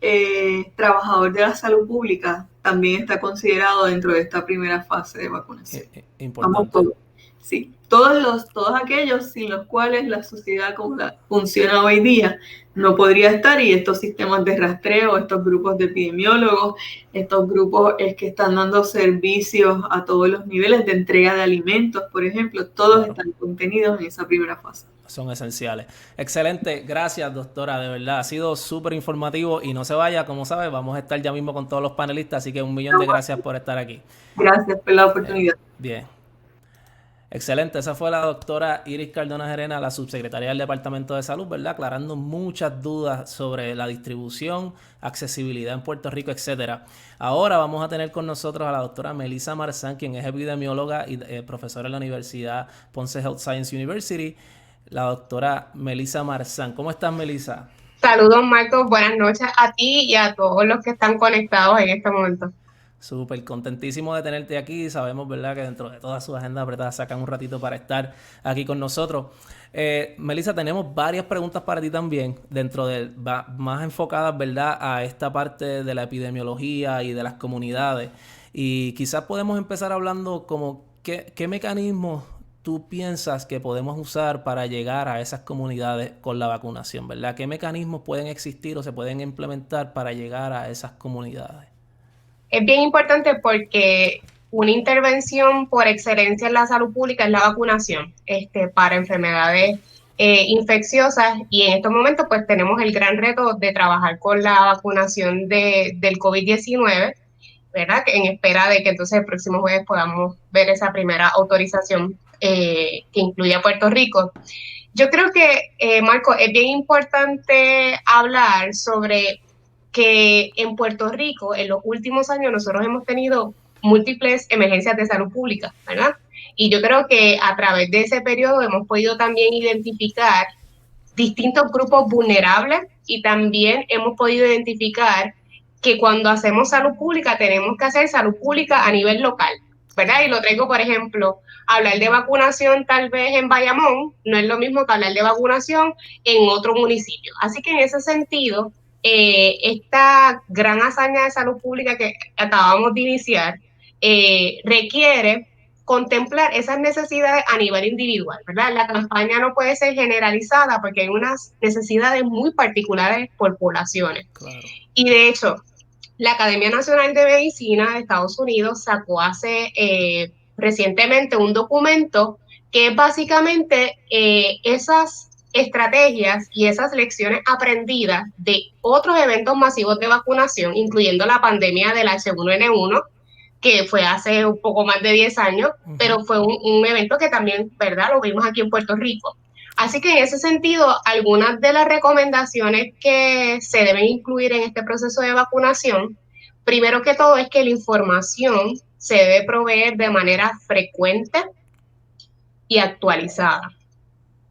trabajador de la salud pública también está considerado dentro de esta primera fase de vacunación. Importante. Sí, todos aquellos sin los cuales la sociedad como funciona hoy día no podría estar, y estos sistemas de rastreo, estos grupos de epidemiólogos, estos grupos que están dando servicios a todos los niveles de entrega de alimentos, por ejemplo, todos están contenidos en esa primera fase. Son esenciales. Excelente, gracias doctora, de verdad, ha sido súper informativo y no se vaya, como sabe, vamos a estar ya mismo con todos los panelistas, así que 1.000.000 de gracias por estar aquí. Gracias por la oportunidad. Bien. Excelente, esa fue la doctora Iris Cardona Gerena, la subsecretaria del Departamento de Salud, ¿verdad? Aclarando muchas dudas sobre la distribución, accesibilidad en Puerto Rico, etcétera. Ahora vamos a tener con nosotros a la doctora Melissa Marzán, quien es epidemióloga y profesora en la Universidad Ponce Health Science University. La doctora Melissa Marzán. ¿Cómo estás, Melissa? Saludos, Marcos. Buenas noches a ti y a todos los que están conectados en este momento. Súper contentísimo de tenerte aquí. Sabemos, ¿verdad?, que dentro de toda su agenda apretada sacan un ratito para estar aquí con nosotros. Melissa, tenemos varias preguntas para ti también, más enfocadas, ¿verdad?, a esta parte de la epidemiología y de las comunidades. Y quizás podemos empezar hablando como qué mecanismos tú piensas que podemos usar para llegar a esas comunidades con la vacunación, ¿verdad? ¿Qué mecanismos pueden existir o se pueden implementar para llegar a esas comunidades? Es bien importante porque una intervención por excelencia en la salud pública es la vacunación para enfermedades infecciosas, y en estos momentos pues tenemos el gran reto de trabajar con la vacunación del COVID-19, ¿verdad? En espera de que entonces el próximo jueves podamos ver esa primera autorización que incluye a Puerto Rico. Yo creo que, Marco, es bien importante hablar sobre que en Puerto Rico, en los últimos años, nosotros hemos tenido múltiples emergencias de salud pública, ¿verdad? Y yo creo que a través de ese periodo hemos podido también identificar distintos grupos vulnerables, y también hemos podido identificar que cuando hacemos salud pública tenemos que hacer salud pública a nivel local, ¿verdad? Y lo traigo, por ejemplo, hablar de vacunación tal vez en Bayamón no es lo mismo que hablar de vacunación en otro municipio. Así que en ese sentido, esta gran hazaña de salud pública que acabamos de iniciar requiere contemplar esas necesidades a nivel individual, ¿verdad? La campaña no puede ser generalizada porque hay unas necesidades muy particulares por poblaciones. Claro. Y de hecho, la Academia Nacional de Medicina de Estados Unidos sacó recientemente un documento que es básicamente esas estrategias y esas lecciones aprendidas de otros eventos masivos de vacunación, incluyendo la pandemia del H1N1, que fue hace un poco más de 10 años, pero fue un evento que también, ¿verdad?, lo vimos aquí en Puerto Rico. Así que en ese sentido, algunas de las recomendaciones que se deben incluir en este proceso de vacunación, primero que todo es que la información se debe proveer de manera frecuente y actualizada.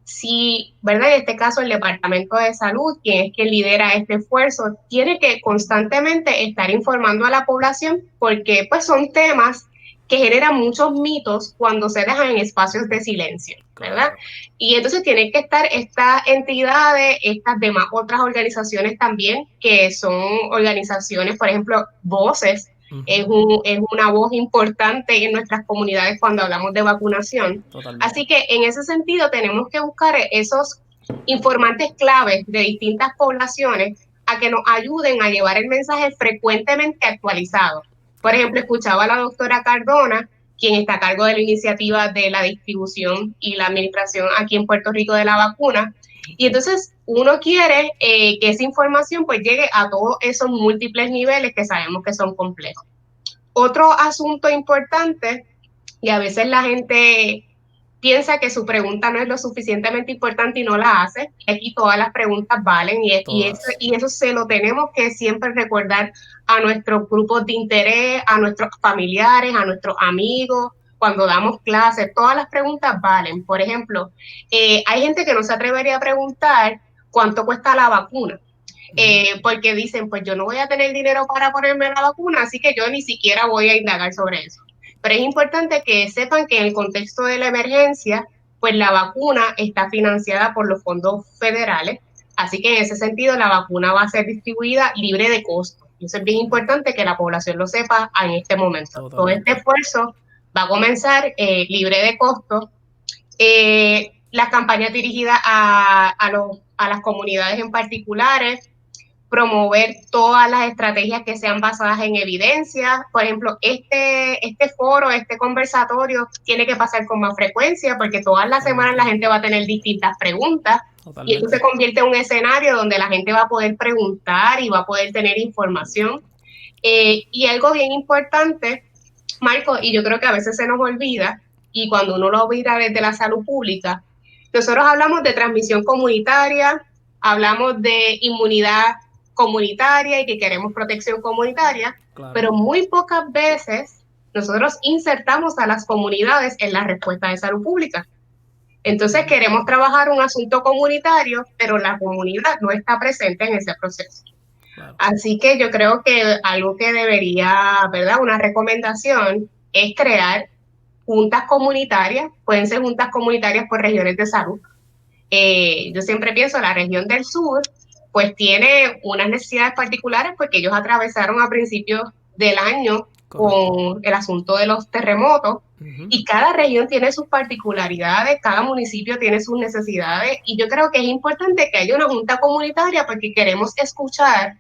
Sí, ¿verdad? En este caso el Departamento de Salud, quien es quien lidera este esfuerzo, tiene que constantemente estar informando a la población, porque pues son temas que generan muchos mitos cuando se dejan en espacios de silencio, ¿verdad? Y entonces tienen que estar estas entidades, estas demás otras organizaciones también, que son organizaciones, por ejemplo, Voces, es una voz importante en nuestras comunidades cuando hablamos de vacunación. Totalmente. Así que en ese sentido tenemos que buscar esos informantes claves de distintas poblaciones a que nos ayuden a llevar el mensaje frecuentemente actualizado. Por ejemplo, escuchaba a la doctora Cardona quien está a cargo de la iniciativa de la distribución y la administración aquí en Puerto Rico de la vacuna. Y entonces uno quiere que esa información pues llegue a todos esos múltiples niveles que sabemos que son complejos. Otro asunto importante, y a veces la gente piensa que su pregunta no es lo suficientemente importante y no la hace, aquí todas las preguntas valen y eso se lo tenemos que siempre recordar a nuestros grupos de interés, a nuestros familiares, a nuestros amigos, cuando damos clases, todas las preguntas valen. Por ejemplo, hay gente que no se atrevería a preguntar cuánto cuesta la vacuna. Porque dicen, pues yo no voy a tener dinero para ponerme la vacuna, así que yo ni siquiera voy a indagar sobre eso. Pero es importante que sepan que en el contexto de la emergencia, pues la vacuna está financiada por los fondos federales, así que en ese sentido la vacuna va a ser distribuida libre de costo. Y eso es bien importante que la población lo sepa en este momento. Todo este esfuerzo va a comenzar libre de costo. Las campañas dirigidas a las comunidades en particulares, promover todas las estrategias que sean basadas en evidencia. Por ejemplo, este foro, este conversatorio tiene que pasar con más frecuencia porque todas las semanas la gente va a tener distintas preguntas. Totalmente. Y esto se convierte en un escenario donde la gente va a poder preguntar y va a poder tener información. Y algo bien importante, Marco, y yo creo que a veces se nos olvida, y cuando uno lo mira desde la salud pública, nosotros hablamos de transmisión comunitaria, hablamos de inmunidad comunitaria y que queremos protección comunitaria, claro, pero muy pocas veces nosotros insertamos a las comunidades en la respuesta de salud pública. Entonces queremos trabajar un asunto comunitario, pero la comunidad no está presente en ese proceso. Claro. Así que yo creo que algo que debería, ¿verdad? Una recomendación es crear juntas comunitarias, pueden ser juntas comunitarias por regiones de salud. Yo siempre pienso la región del sur pues tiene unas necesidades particulares porque ellos atravesaron a principios del año con el asunto de los terremotos y cada región tiene sus particularidades, cada municipio tiene sus necesidades y yo creo que es importante que haya una junta comunitaria porque queremos escuchar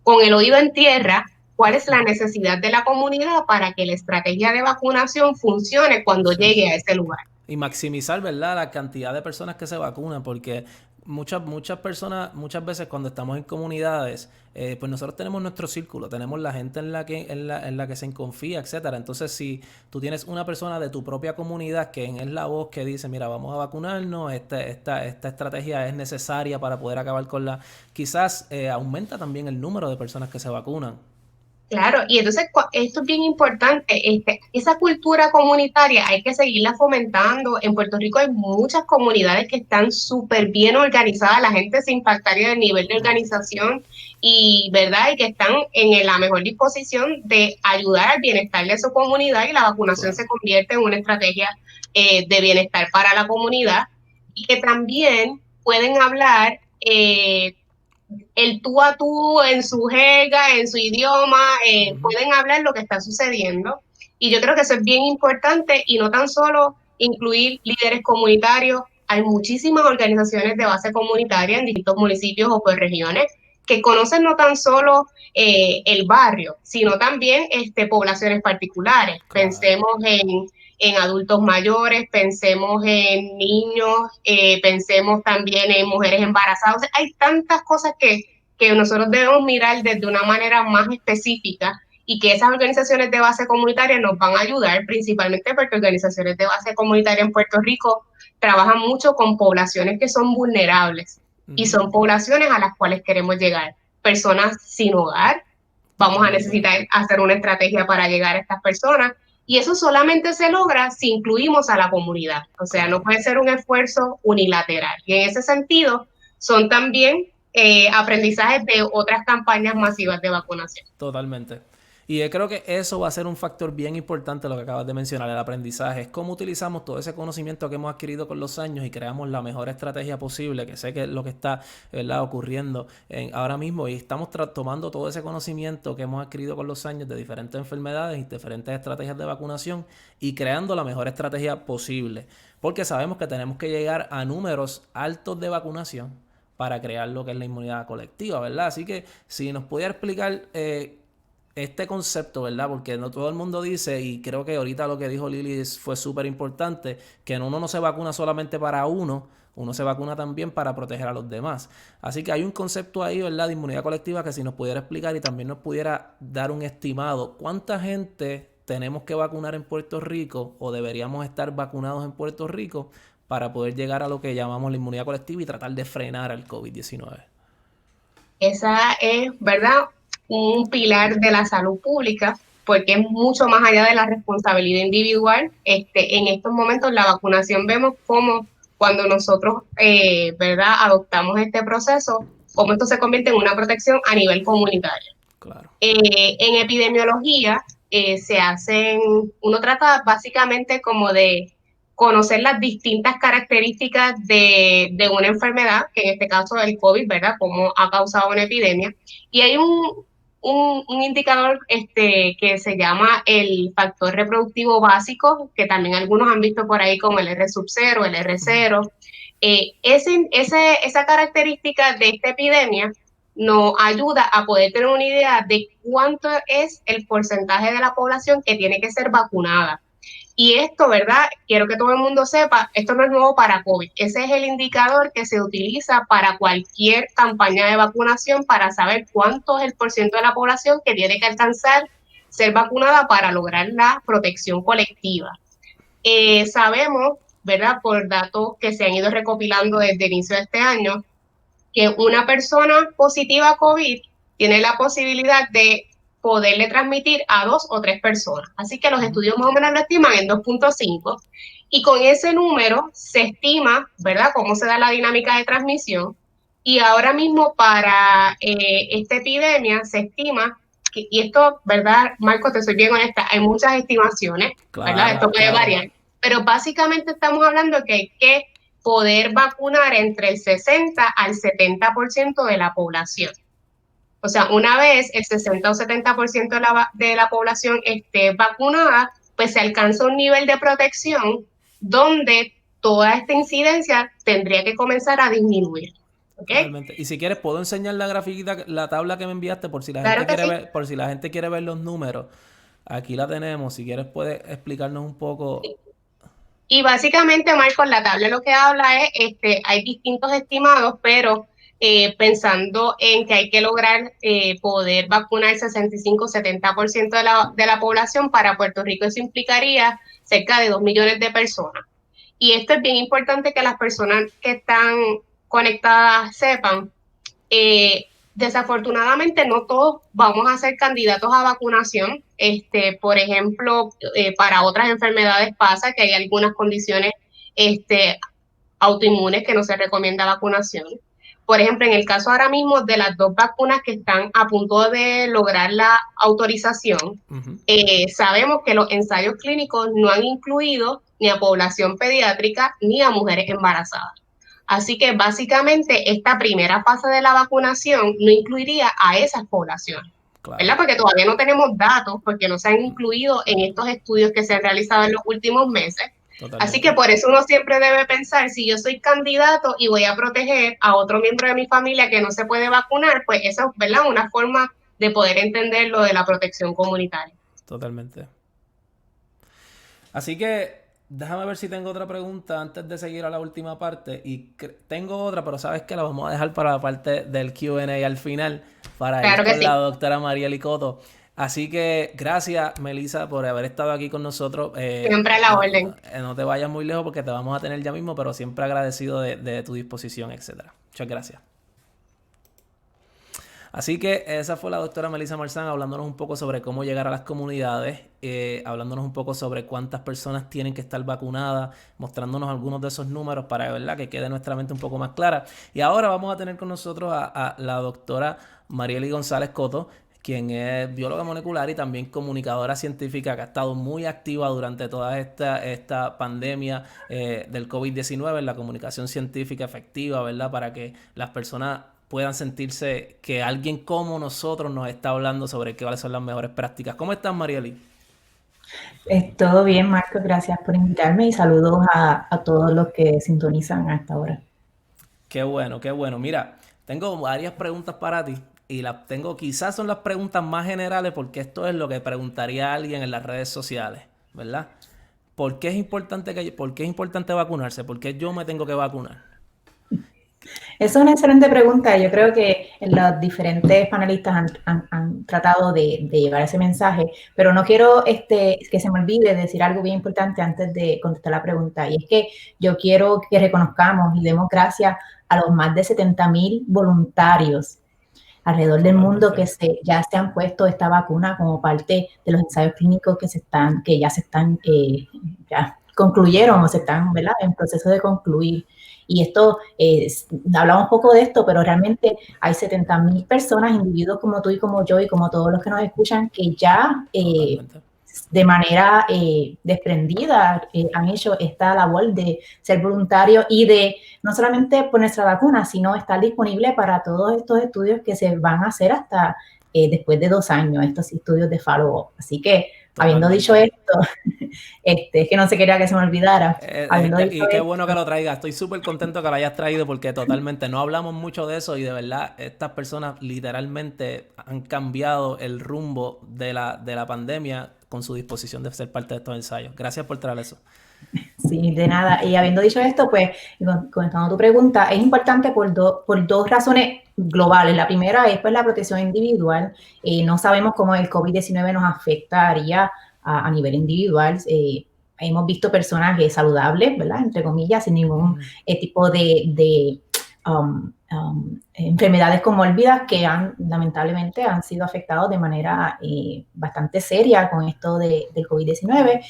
con el oído en tierra cuál es la necesidad de la comunidad para que la estrategia de vacunación funcione cuando llegue a ese lugar. Y maximizar, ¿verdad?, la cantidad de personas que se vacunan, porque muchas personas, muchas veces cuando estamos en comunidades, pues nosotros tenemos nuestro círculo, tenemos la gente en la que se confía, etcétera. Entonces, si tú tienes una persona de tu propia comunidad que es la voz que dice, mira, vamos a vacunarnos, esta estrategia es necesaria para poder acabar con quizás aumenta también el número de personas que se vacunan. Claro, y entonces esto es bien importante, esa cultura comunitaria hay que seguirla fomentando. En Puerto Rico hay muchas comunidades que están súper bien organizadas, la gente se impactaría del nivel de organización y, ¿verdad? Y que están en la mejor disposición de ayudar al bienestar de su comunidad y la vacunación se convierte en una estrategia de bienestar para la comunidad y que también pueden hablar el tú a tú en su jerga, en su idioma, pueden hablar lo que está sucediendo. Y yo creo que eso es bien importante y no tan solo incluir líderes comunitarios. Hay muchísimas organizaciones de base comunitaria en distintos municipios o por regiones que conocen no tan solo el barrio, sino también poblaciones particulares. Claro. Pensemos en adultos mayores, pensemos en niños, pensemos también en mujeres embarazadas. O sea, hay tantas cosas que nosotros debemos mirar desde una manera más específica y que esas organizaciones de base comunitaria nos van a ayudar, principalmente porque organizaciones de base comunitaria en Puerto Rico trabajan mucho con poblaciones que son vulnerables y son poblaciones a las cuales queremos llegar. Personas sin hogar, vamos a necesitar hacer una estrategia para llegar a estas personas. Y eso solamente se logra si incluimos a la comunidad. O sea, no puede ser un esfuerzo unilateral. Y en ese sentido, son también aprendizajes de otras campañas masivas de vacunación. Totalmente. Y creo que eso va a ser un factor bien importante, lo que acabas de mencionar, el aprendizaje. Es cómo utilizamos todo ese conocimiento que hemos adquirido con los años y creamos la mejor estrategia posible, que sé que es lo que está, ¿verdad?, ocurriendo ahora mismo. Y estamos tomando todo ese conocimiento que hemos adquirido con los años de diferentes enfermedades y diferentes estrategias de vacunación y creando la mejor estrategia posible. Porque sabemos que tenemos que llegar a números altos de vacunación para crear lo que es la inmunidad colectiva, ¿verdad? Así que si nos pudiera explicar este concepto, ¿verdad? Porque no todo el mundo dice, y creo que ahorita lo que dijo Lili fue súper importante, que uno no se vacuna solamente para uno se vacuna también para proteger a los demás. Así que hay un concepto ahí, ¿verdad?, de inmunidad colectiva, que si nos pudiera explicar y también nos pudiera dar un estimado, ¿cuánta gente tenemos que vacunar en Puerto Rico o deberíamos estar vacunados en Puerto Rico para poder llegar a lo que llamamos la inmunidad colectiva y tratar de frenar al COVID-19? Esa es, ¿verdad?, un pilar de la salud pública, porque es mucho más allá de la responsabilidad individual. En estos momentos la vacunación vemos como cuando nosotros, ¿verdad?, adoptamos este proceso, cómo esto se convierte en una protección a nivel comunitario. Claro. En epidemiología uno trata básicamente como de conocer las distintas características de una enfermedad, que en este caso el COVID, ¿verdad?, cómo ha causado una epidemia. Y hay un indicador que se llama el factor reproductivo básico, que también algunos han visto por ahí como el R0, el R0. Esa característica de esta epidemia nos ayuda a poder tener una idea de cuánto es el porcentaje de la población que tiene que ser vacunada. Y esto, ¿verdad?, quiero que todo el mundo sepa, esto no es nuevo para COVID. Ese es el indicador que se utiliza para cualquier campaña de vacunación para saber cuánto es el porcentaje de la población que tiene que alcanzar ser vacunada para lograr la protección colectiva. Sabemos, ¿verdad?, por datos que se han ido recopilando desde el inicio de este año, que una persona positiva a COVID tiene la posibilidad de poderle transmitir a 2 o 3 personas. Así que los estudios más o menos lo estiman en 2.5 y con ese número se estima, ¿verdad?, cómo se da la dinámica de transmisión. Y ahora mismo para esta epidemia se estima, y esto, ¿verdad, Marco, te soy bien honesta, hay muchas estimaciones, claro, ¿verdad? Esto puede variar, pero básicamente estamos hablando que hay que poder vacunar entre el 60 al 70% de la población. O sea, una vez el 60 o 70% de la población esté vacunada, pues se alcanza un nivel de protección donde toda esta incidencia tendría que comenzar a disminuir. ¿Okay? Totalmente. Y si quieres, puedo enseñar la grafiquita, la tabla que me enviaste, por si la Claro gente quiere sí. ver, por si la gente quiere ver los números. Aquí la tenemos. Si quieres, puedes explicarnos un poco. Y básicamente, Marcos, la tabla lo que habla es, hay distintos estimados, pero pensando en que hay que lograr poder vacunar el 65-70% de la población, para Puerto Rico eso implicaría cerca de 2 millones de personas. Y esto es bien importante que las personas que están conectadas sepan. Desafortunadamente no todos vamos a ser candidatos a vacunación. Por ejemplo, para otras enfermedades pasa que hay algunas condiciones autoinmunes que no se recomienda vacunación. Por ejemplo, en el caso ahora mismo de las 2 vacunas que están a punto de lograr la autorización, sabemos que los ensayos clínicos no han incluido ni a población pediátrica ni a mujeres embarazadas. Así que básicamente esta primera fase de la vacunación no incluiría a esas poblaciones, claro, ¿verdad? Porque todavía no tenemos datos, porque no se han incluido en estos estudios que se han realizado en los últimos meses. Totalmente. Así que por eso uno siempre debe pensar, si yo soy candidato y voy a proteger a otro miembro de mi familia que no se puede vacunar, pues eso es, ¿verdad?, una forma de poder entender lo de la protección comunitaria. Totalmente. Así que déjame ver si tengo otra pregunta antes de seguir a la última parte. Y tengo otra, pero sabes que la vamos a dejar para la parte del Q&A al final, para ir con la doctora Mariely Coto. Así que gracias, Melissa, por haber estado aquí con nosotros. Siempre a la orden. No te vayas muy lejos porque te vamos a tener ya mismo, pero siempre agradecido de tu disposición, etcétera. Muchas gracias. Así que esa fue la doctora Melissa Marzán hablándonos un poco sobre cómo llegar a las comunidades, hablándonos un poco sobre cuántas personas tienen que estar vacunadas, mostrándonos algunos de esos números para, ¿verdad?, que quede nuestra mente un poco más clara. Y ahora vamos a tener con nosotros a la doctora Mariely González Coto, quien es bióloga molecular y también comunicadora científica, que ha estado muy activa durante toda esta pandemia del COVID-19 en la comunicación científica efectiva, ¿verdad?, para que las personas puedan sentirse que alguien como nosotros nos está hablando sobre cuáles son las mejores prácticas. ¿Cómo estás, Mariely? Todo bien, Marcos. Gracias por invitarme y saludos a todos los que sintonizan a esta hora. Qué bueno, qué bueno. Mira, tengo varias preguntas para ti. y las tengo, quizás son las preguntas más generales porque esto es lo que preguntaría alguien en las redes sociales, ¿verdad? ¿Por qué es importante vacunarse? ¿Por qué yo me tengo que vacunar? Esa es una excelente pregunta. Yo creo que los diferentes panelistas han tratado de llevar ese mensaje, pero no quiero que se me olvide decir algo bien importante antes de contestar la pregunta, y es que yo quiero que reconozcamos y demos gracias a los más de 70,000 voluntarios alrededor del mundo que ya se han puesto esta vacuna como parte de los ensayos clínicos que ya concluyeron o se están, ¿verdad?, en proceso de concluir. Y esto, hablamos un poco de esto, pero realmente hay 70,000 personas, individuos como tú y como yo y como todos los que nos escuchan, que ya de manera desprendida han hecho esta labor de ser voluntarios y de no solamente ponerse la vacuna, sino estar disponible para todos estos estudios que se van a hacer hasta después de 2 años, estos estudios de follow-up. Así que, habiendo dicho esto, que no se quería que se me olvidara. Y qué bueno que lo traigas. Estoy súper contento que lo hayas traído porque totalmente no hablamos mucho de eso y de verdad estas personas literalmente han cambiado el rumbo de la pandemia con su disposición de ser parte de estos ensayos. Gracias por traer eso. Sí, de nada. Y habiendo dicho esto, pues, contestando tu pregunta, es importante por dos razones globales. La primera es pues la protección individual. No sabemos cómo el COVID-19 nos afectaría a nivel individual. Hemos visto personas saludables, ¿verdad?, entre comillas, sin ningún tipo de enfermedades comórbidas que lamentablemente han sido afectados de manera bastante seria con esto del COVID-19.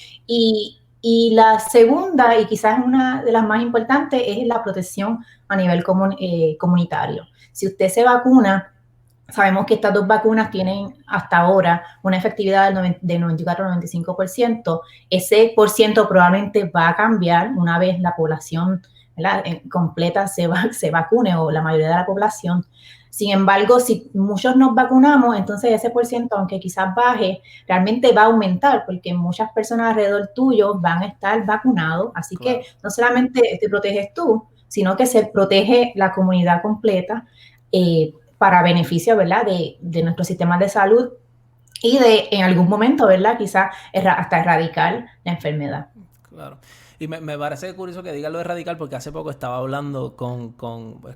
Y la segunda, y quizás una de las más importantes, es la protección a nivel comunitario. Si usted se vacuna, sabemos que estas 2 vacunas tienen hasta ahora una efectividad del 94-95%. Ese por ciento probablemente va a cambiar una vez la población, ¿verdad?, completa se vacune, o la mayoría de la población. Sin embargo, si muchos nos vacunamos, entonces ese por ciento, aunque quizás baje, realmente va a aumentar porque muchas personas alrededor tuyo van a estar vacunados. Así que no solamente te proteges tú, sino que se protege la comunidad completa para beneficio, ¿verdad?, de nuestros sistemas de salud y en algún momento, ¿verdad?, quizás hasta erradicar la enfermedad. Claro. Y me parece curioso que diga lo de radical porque hace poco estaba hablando con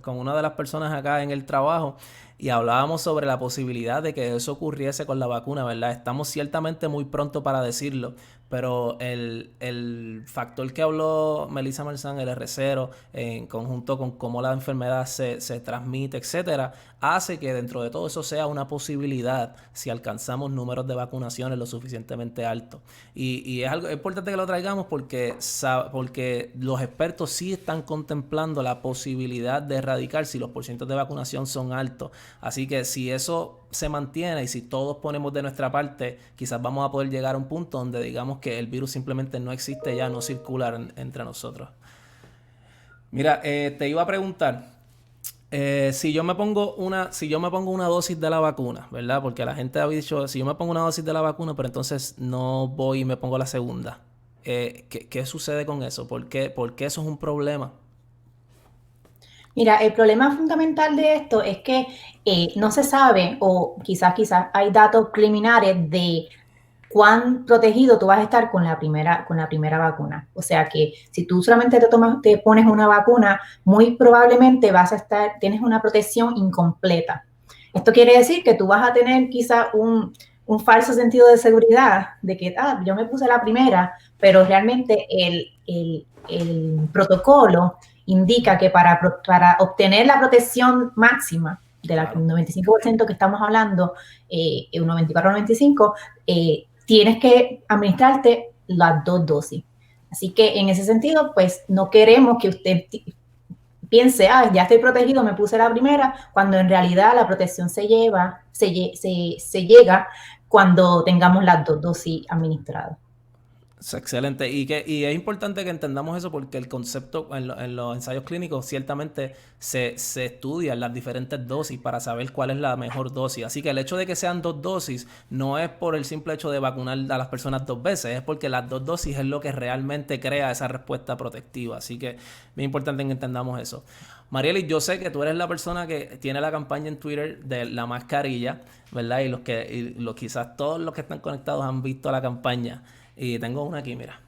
una de las personas acá en el trabajo y hablábamos sobre la posibilidad de que eso ocurriese con la vacuna, ¿verdad? Estamos ciertamente muy pronto para decirlo, pero el factor que habló Melissa Marzán, el R0, en conjunto con cómo la enfermedad se transmite, etcétera, hace que dentro de todo eso sea una posibilidad si alcanzamos números de vacunaciones lo suficientemente altos. Y es algo importante que lo traigamos porque los expertos sí están contemplando la posibilidad de erradicar si los porcientos de vacunación son altos. Así que si eso se mantiene y si todos ponemos de nuestra parte, quizás vamos a poder llegar a un punto donde digamos que el virus simplemente no existe ya, no circula entre nosotros. Mira, te iba a preguntar, si yo me pongo una dosis de la vacuna, ¿verdad? Porque la gente ha dicho, si yo me pongo una dosis de la vacuna, pero entonces no voy y me pongo la segunda. ¿Qué sucede con eso? ¿Por qué eso es un problema? Mira, el problema fundamental de esto es que no se sabe, o quizás hay datos preliminares de cuán protegido tú vas a estar con la primera vacuna. O sea que si tú solamente te pones una vacuna, muy probablemente tienes una protección incompleta. Esto quiere decir que tú vas a tener quizás un falso sentido de seguridad de que yo me puse la primera, pero realmente el protocolo indica que para obtener la protección máxima del 95% que estamos hablando, un 94-95%, tienes que administrarte las 2 dosis. Así que en ese sentido, pues no queremos que usted piense, ya estoy protegido, me puse la primera, cuando en realidad la protección se llega cuando tengamos las 2 dosis administradas. Excelente. Y es importante que entendamos eso porque el concepto en los ensayos clínicos ciertamente se estudian las diferentes dosis para saber cuál es la mejor dosis. Así que el hecho de que sean 2 dosis no es por el simple hecho de vacunar a las personas 2 veces, es porque las 2 dosis es lo que realmente crea esa respuesta protectiva. Así que es muy importante que entendamos eso. Marielis, yo sé que tú eres la persona que tiene la campaña en Twitter de la mascarilla, ¿verdad? Quizás todos los que están conectados han visto la campaña. Y tengo una aquí, mira.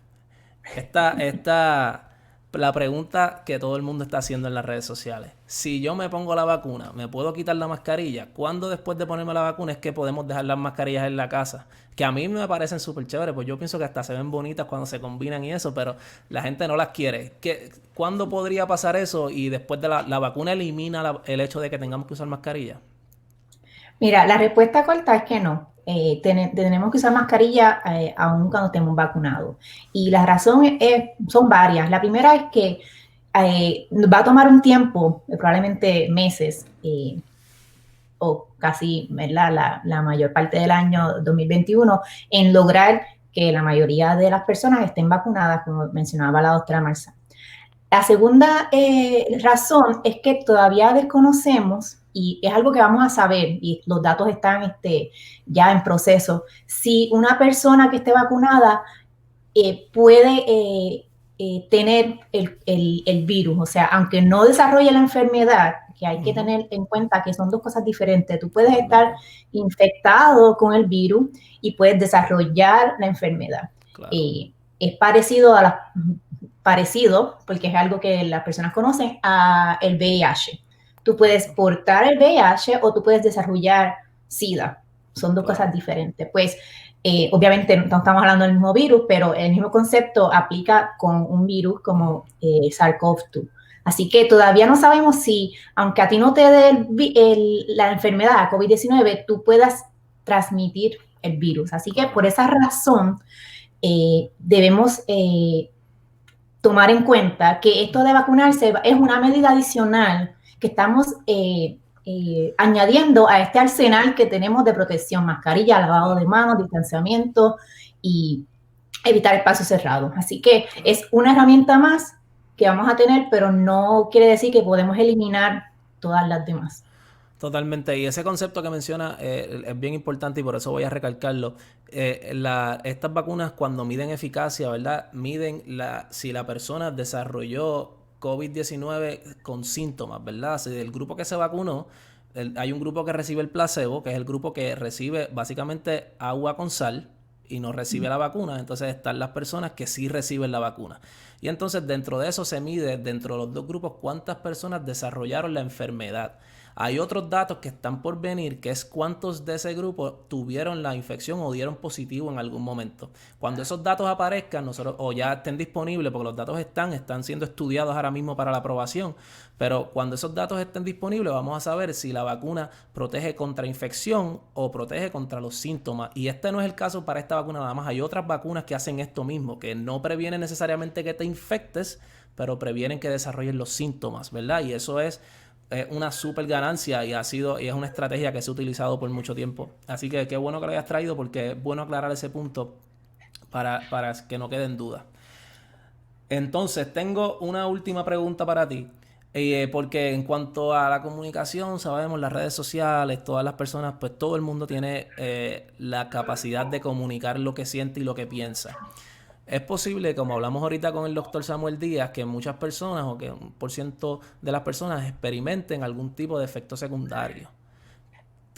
La pregunta que todo el mundo está haciendo en las redes sociales. Si yo me pongo la vacuna, ¿me puedo quitar la mascarilla? ¿Cuándo después de ponerme la vacuna es que podemos dejar las mascarillas en la casa? Que a mí me parecen súper chéveres, pues yo pienso que hasta se ven bonitas cuando se combinan y eso, pero la gente no las quiere. ¿Cuándo podría pasar eso? Y después de la vacuna elimina el hecho de que tengamos que usar mascarilla. Mira, la respuesta corta es que no. Tenemos que usar mascarilla aún cuando estemos vacunados. Y la razón son varias. La primera es que va a tomar un tiempo, probablemente meses, o casi, ¿verdad? La mayor parte del año 2021, en lograr que la mayoría de las personas estén vacunadas, como mencionaba la doctora Marza. La segunda razón es que todavía desconocemos, y es algo que vamos a saber, y los datos están ya en proceso, si una persona que esté vacunada puede tener el virus. O sea, aunque no desarrolle la enfermedad, que hay que tener en cuenta que son 2 cosas diferentes. Tú puedes estar infectado con el virus y puedes desarrollar la enfermedad. Claro. Es parecido, porque es algo que las personas conocen, a el VIH. Tú puedes portar el VIH o tú puedes desarrollar SIDA. Son 2 cosas diferentes. Pues, obviamente no estamos hablando del mismo virus, pero el mismo concepto aplica con un virus como SARS-CoV-2. Así que todavía no sabemos si, aunque a ti no te dé la enfermedad COVID-19, tú puedas transmitir el virus. Así que por esa razón debemos tomar en cuenta que esto de vacunarse es una medida adicional que estamos añadiendo a este arsenal que tenemos de protección: mascarilla, lavado de manos, distanciamiento y evitar espacios cerrados. Así que es una herramienta más que vamos a tener, pero no quiere decir que podemos eliminar todas las demás. Totalmente, y ese concepto que menciona es bien importante y por eso voy a recalcarlo. Estas vacunas, cuando miden eficacia, ¿verdad? Miden si la persona desarrolló COVID-19 con síntomas, ¿verdad? Si del grupo que se vacunó, hay un grupo que recibe el placebo, que es el grupo que recibe básicamente agua con sal y no recibe la vacuna. Entonces están las personas que sí reciben la vacuna. Y entonces dentro de eso se mide, dentro de los 2 grupos, cuántas personas desarrollaron la enfermedad. Hay otros datos que están por venir, que es cuántos de ese grupo tuvieron la infección o dieron positivo en algún momento. Cuando esos datos aparezcan, o ya estén disponibles, porque los datos están siendo estudiados ahora mismo para la aprobación, pero cuando esos datos estén disponibles vamos a saber si la vacuna protege contra infección o protege contra los síntomas. Y este no es el caso para esta vacuna nada más. Hay otras vacunas que hacen esto mismo, que no previenen necesariamente que te infectes, pero previenen que desarrolles los síntomas, ¿verdad? Y eso es una súper ganancia y es una estrategia que se ha utilizado por mucho tiempo. Así que qué bueno que lo hayas traído, porque es bueno aclarar ese punto para que no quede en duda. Entonces, tengo una última pregunta para ti. Porque en cuanto a la comunicación, sabemos, las redes sociales, todas las personas, pues todo el mundo tiene la capacidad de comunicar lo que siente y lo que piensa. Es posible, como hablamos ahorita con el doctor Samuel Díaz, que muchas personas o que 1% de las personas experimenten algún tipo de efecto secundario.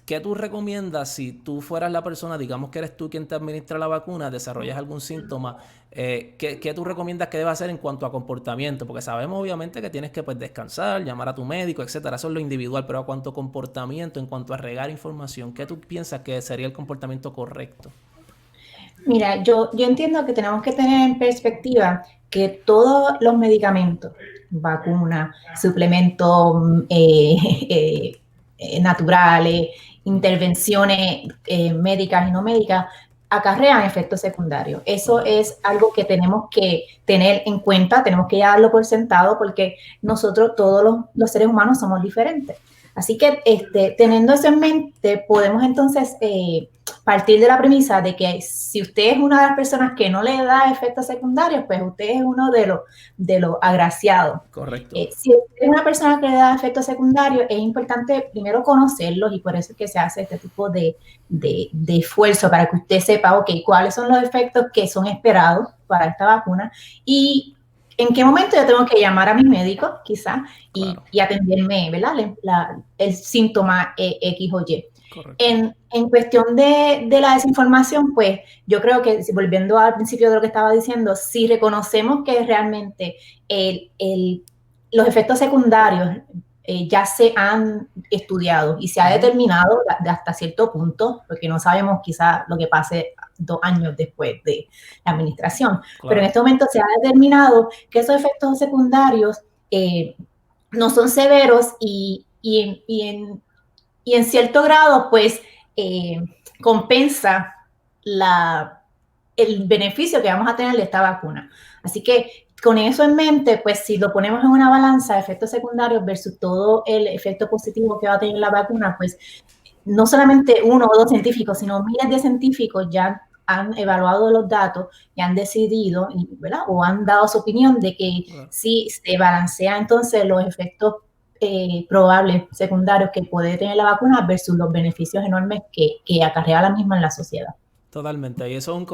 ¿Qué tú recomiendas si tú fueras la persona, digamos que eres tú quien te administra la vacuna, desarrollas algún síntoma? ¿Qué tú recomiendas que deba hacer en cuanto a comportamiento? Porque sabemos obviamente que tienes que descansar, llamar a tu médico, etcétera. Eso es lo individual, pero en cuanto a comportamiento, en cuanto a regar información, ¿qué tú piensas que sería el comportamiento correcto? Mira, yo entiendo que tenemos que tener en perspectiva que todos los medicamentos, vacunas, suplementos naturales, intervenciones médicas y no médicas, acarrean efectos secundarios. Eso es algo que tenemos que tener en cuenta, tenemos que darlo por sentado, porque nosotros, todos los seres humanos, somos diferentes. Así que teniendo eso en mente, podemos entonces partir de la premisa de que si usted es una de las personas que no le da efectos secundarios, pues usted es uno de los agraciados. Correcto. Si usted es una persona que le da efectos secundarios, es importante primero conocerlos, y por eso es que se hace este tipo de esfuerzo para que usted sepa, ok, cuáles son los efectos que son esperados para esta vacuna y en qué momento yo tengo que llamar a mi médico, quizás, Claro. y atenderme, ¿verdad? El síntoma X o Y. Correcto. En cuestión de la desinformación, pues yo creo que, volviendo al principio de lo que estaba diciendo, si reconocemos que realmente los efectos secundarios ya se han estudiado y se ha determinado hasta cierto punto, porque no sabemos quizás lo que pase 2 años después de la administración, claro. Pero en este momento se ha determinado que esos efectos secundarios no son severos y en cierto grado, pues, compensa el beneficio que vamos a tener de esta vacuna. Así que, con eso en mente, pues, si lo ponemos en una balanza, efectos secundarios versus todo el efecto positivo que va a tener la vacuna, pues, no solamente 1 o 2 científicos, sino miles de científicos ya han evaluado los datos y han decidido, ¿verdad? O han dado su opinión de que si se balancea entonces los efectos probables secundarios que puede tener la vacuna versus los beneficios enormes que acarrea la misma en la sociedad. Totalmente, y eso es un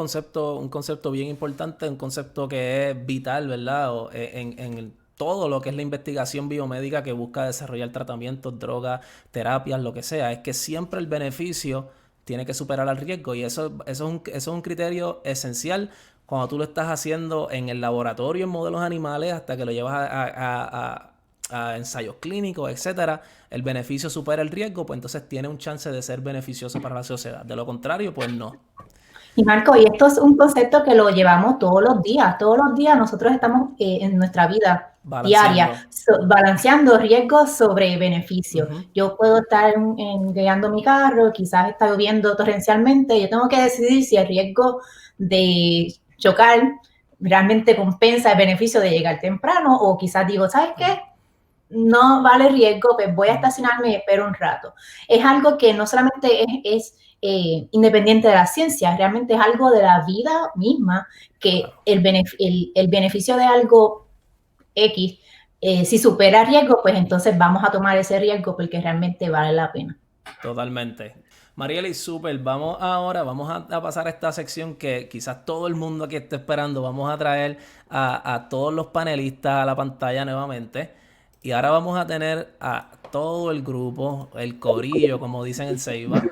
concepto bien importante, un concepto que es vital, ¿verdad? En todo lo que es la investigación biomédica que busca desarrollar tratamientos, drogas, terapias, lo que sea, es que siempre el beneficio tiene que superar al riesgo, y eso es un criterio esencial cuando tú lo estás haciendo en el laboratorio, en modelos animales, hasta que lo llevas a ensayos clínicos, etcétera. El beneficio supera el riesgo, pues entonces tiene un chance de ser beneficioso para la sociedad. De lo contrario, pues no. Y Marco, y esto es un concepto que lo llevamos todos los días. Todos los días nosotros estamos en nuestra vida diaria balanceando riesgos sobre beneficios. Yo puedo estar guiando mi carro, quizás está lloviendo torrencialmente, yo tengo que decidir si el riesgo de chocar realmente compensa el beneficio de llegar temprano, o quizás digo, ¿sabes qué? No vale riesgo, pues voy a estacionarme y espero un rato. Es algo que no solamente es independiente de la ciencia, realmente es algo de la vida misma, que el beneficio de algo X, si supera riesgo, pues entonces vamos a tomar ese riesgo porque realmente vale la pena. Totalmente. Marieli, súper. Vamos a pasar a esta sección que quizás todo el mundo aquí está esperando. Vamos a traer a todos los panelistas a la pantalla nuevamente. Y ahora vamos a tener a todo el grupo, el corillo, como dicen en Ceiba.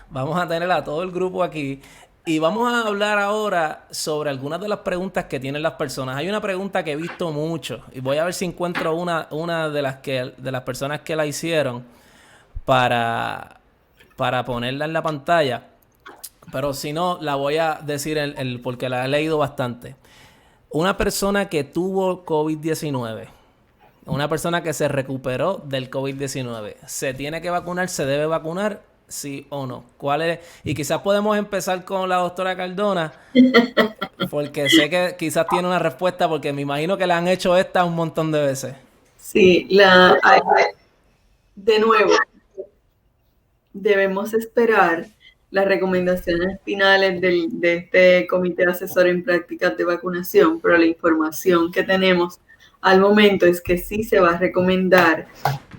Vamos a tener a todo el grupo aquí. Y vamos a hablar ahora sobre algunas de las preguntas que tienen las personas. Hay una pregunta que he visto mucho. Y voy a ver si encuentro una de las personas que la hicieron para ponerla en la pantalla. Pero si no, la voy a decir porque la he leído bastante. Una persona que tuvo COVID-19. Una persona que se recuperó del COVID-19. ¿Se tiene que vacunar? ¿Se debe vacunar? ¿Sí o no? ¿Cuál es? Y quizás podemos empezar con la doctora Cardona, porque sé que quizás tiene una respuesta, porque me imagino que le han hecho esta un montón de veces. Sí, de nuevo, debemos esperar las recomendaciones finales de este Comité Asesor en Prácticas de Vacunación, pero la información que tenemos al momento es que sí se va a recomendar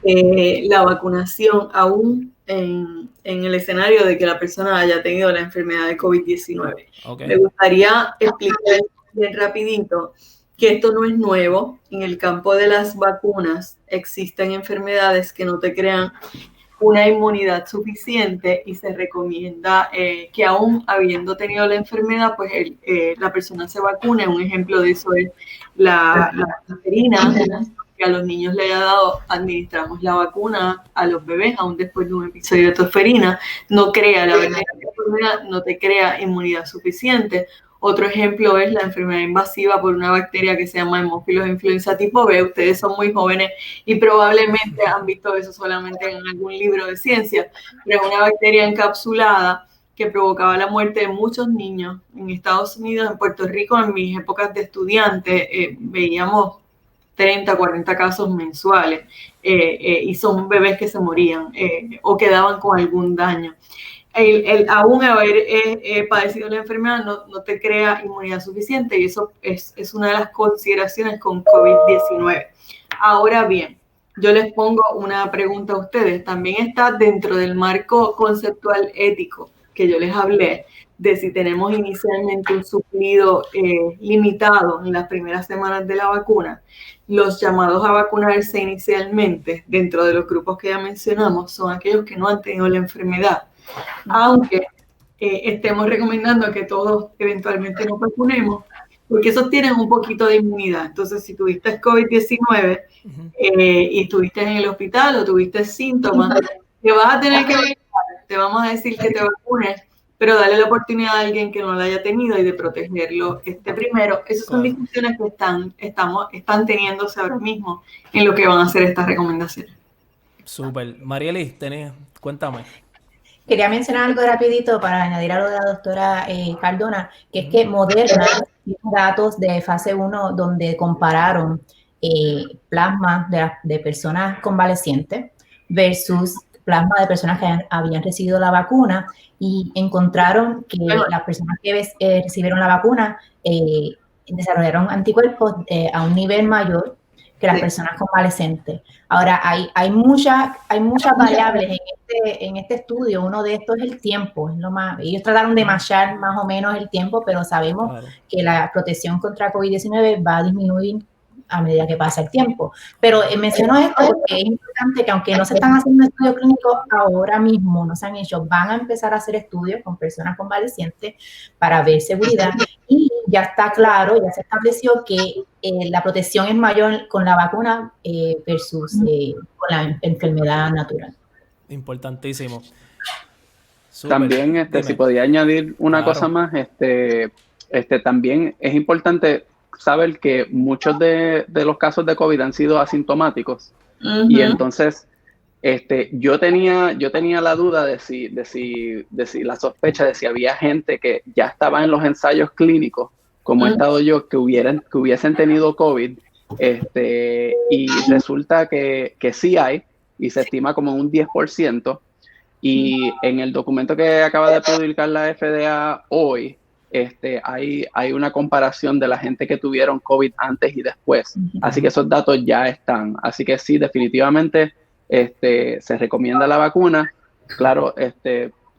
la vacunación aún en el escenario de que la persona haya tenido la enfermedad de COVID-19. Okay. Me gustaría explicar bien rapidito que esto no es nuevo. En el campo de las vacunas existen enfermedades que no te crean una inmunidad suficiente y se recomienda que aún habiendo tenido la enfermedad, pues la persona se vacune. Un ejemplo de eso es la tosferina, que a los niños le haya dado, administramos la vacuna a los bebés aún después de un episodio de tosferina. No crea la enfermedad, no te crea inmunidad suficiente. Otro ejemplo es la enfermedad invasiva por una bacteria que se llama Haemophilus influenza tipo B. Ustedes son muy jóvenes y probablemente han visto eso solamente en algún libro de ciencia, pero es una bacteria encapsulada que provocaba la muerte de muchos niños en Estados Unidos, en Puerto Rico. En mis épocas de estudiante veíamos 30, 40 casos mensuales y son bebés que se morían o quedaban con algún daño. aún haber padecido la enfermedad no te crea inmunidad suficiente, y eso es una de las consideraciones con COVID-19. Ahora bien, yo les pongo una pregunta a ustedes. También está dentro del marco conceptual ético que yo les hablé, de si tenemos inicialmente un suplido limitado en las primeras semanas de la vacuna. Los llamados a vacunarse inicialmente dentro de los grupos que ya mencionamos son aquellos que no han tenido la enfermedad. Aunque estemos recomendando que todos eventualmente nos vacunemos, porque esos tienen un poquito de inmunidad. Entonces, si tuviste COVID-19 y estuviste en el hospital o tuviste síntomas, te vas a tener que vacunar. Te vamos a decir que te vacunes, pero dale la oportunidad a alguien que no la haya tenido y de protegerlo primero. Esas son discusiones que están teniéndose ahora mismo en lo que van a ser estas recomendaciones. Súper. Marielis, cuéntame. Quería mencionar algo rapidito para añadir a lo de la doctora Cardona, que es que Moderna tiene datos de fase 1 donde compararon plasma de personas convalecientes versus plasma de personas que habían recibido la vacuna, y encontraron que las personas que recibieron la vacuna desarrollaron anticuerpos a un nivel mayor que las personas convalecientes. Ahora, hay muchas variables en este estudio. Uno de estos es el tiempo. Ellos trataron de machar más o menos el tiempo, pero sabemos que la protección contra COVID-19 va a disminuir a medida que pasa el tiempo. Pero menciono esto porque es importante que, aunque no se están haciendo estudios clínicos ahora mismo, no se han hecho, van a empezar a hacer estudios con personas convalecientes para ver seguridad, y ya está claro, ya se estableció que la protección es mayor con la vacuna versus con la enfermedad natural. Importantísimo. También, si podía añadir una cosa más, también es importante saber que muchos de los casos de COVID han sido asintomáticos. Y entonces yo tenía la duda de si la sospecha de si había gente que ya estaba en los ensayos clínicos, como he estado yo, que hubiesen tenido COVID, y resulta que sí hay, y se estima como un 10%, y en el documento que acaba de publicar la FDA hoy, hay una comparación de la gente que tuvieron COVID antes y después. Así que esos datos ya están. Así que sí, definitivamente se recomienda la vacuna. Claro,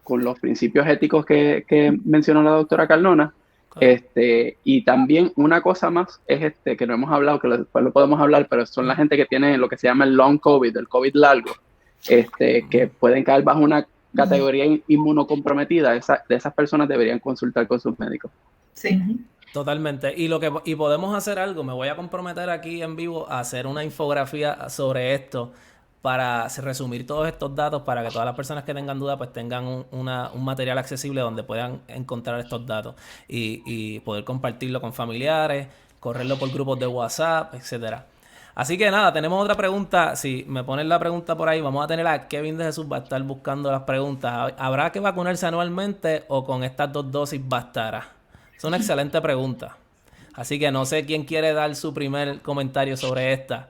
con los principios éticos que mencionó la doctora Cardona. Y también una cosa más es que no hemos hablado, que después lo podemos hablar, pero son la gente que tiene lo que se llama el long COVID, el COVID largo, que pueden caer bajo una categoría inmunocomprometida. De esas personas deberían consultar con sus médicos. Sí. Totalmente. Y podemos hacer algo. Me voy a comprometer aquí en vivo a hacer una infografía sobre esto para resumir todos estos datos, para que todas las personas que tengan duda pues tengan un material accesible donde puedan encontrar estos datos y poder compartirlo con familiares, correrlo por grupos de WhatsApp, etcétera. Así que nada, tenemos otra pregunta. Si me ponen la pregunta por ahí, vamos a tener a Kevin de Jesús, va a estar buscando las preguntas. ¿Habrá que vacunarse anualmente o con estas 2 dosis bastará? Es una excelente pregunta. Así que no sé quién quiere dar su primer comentario sobre esta.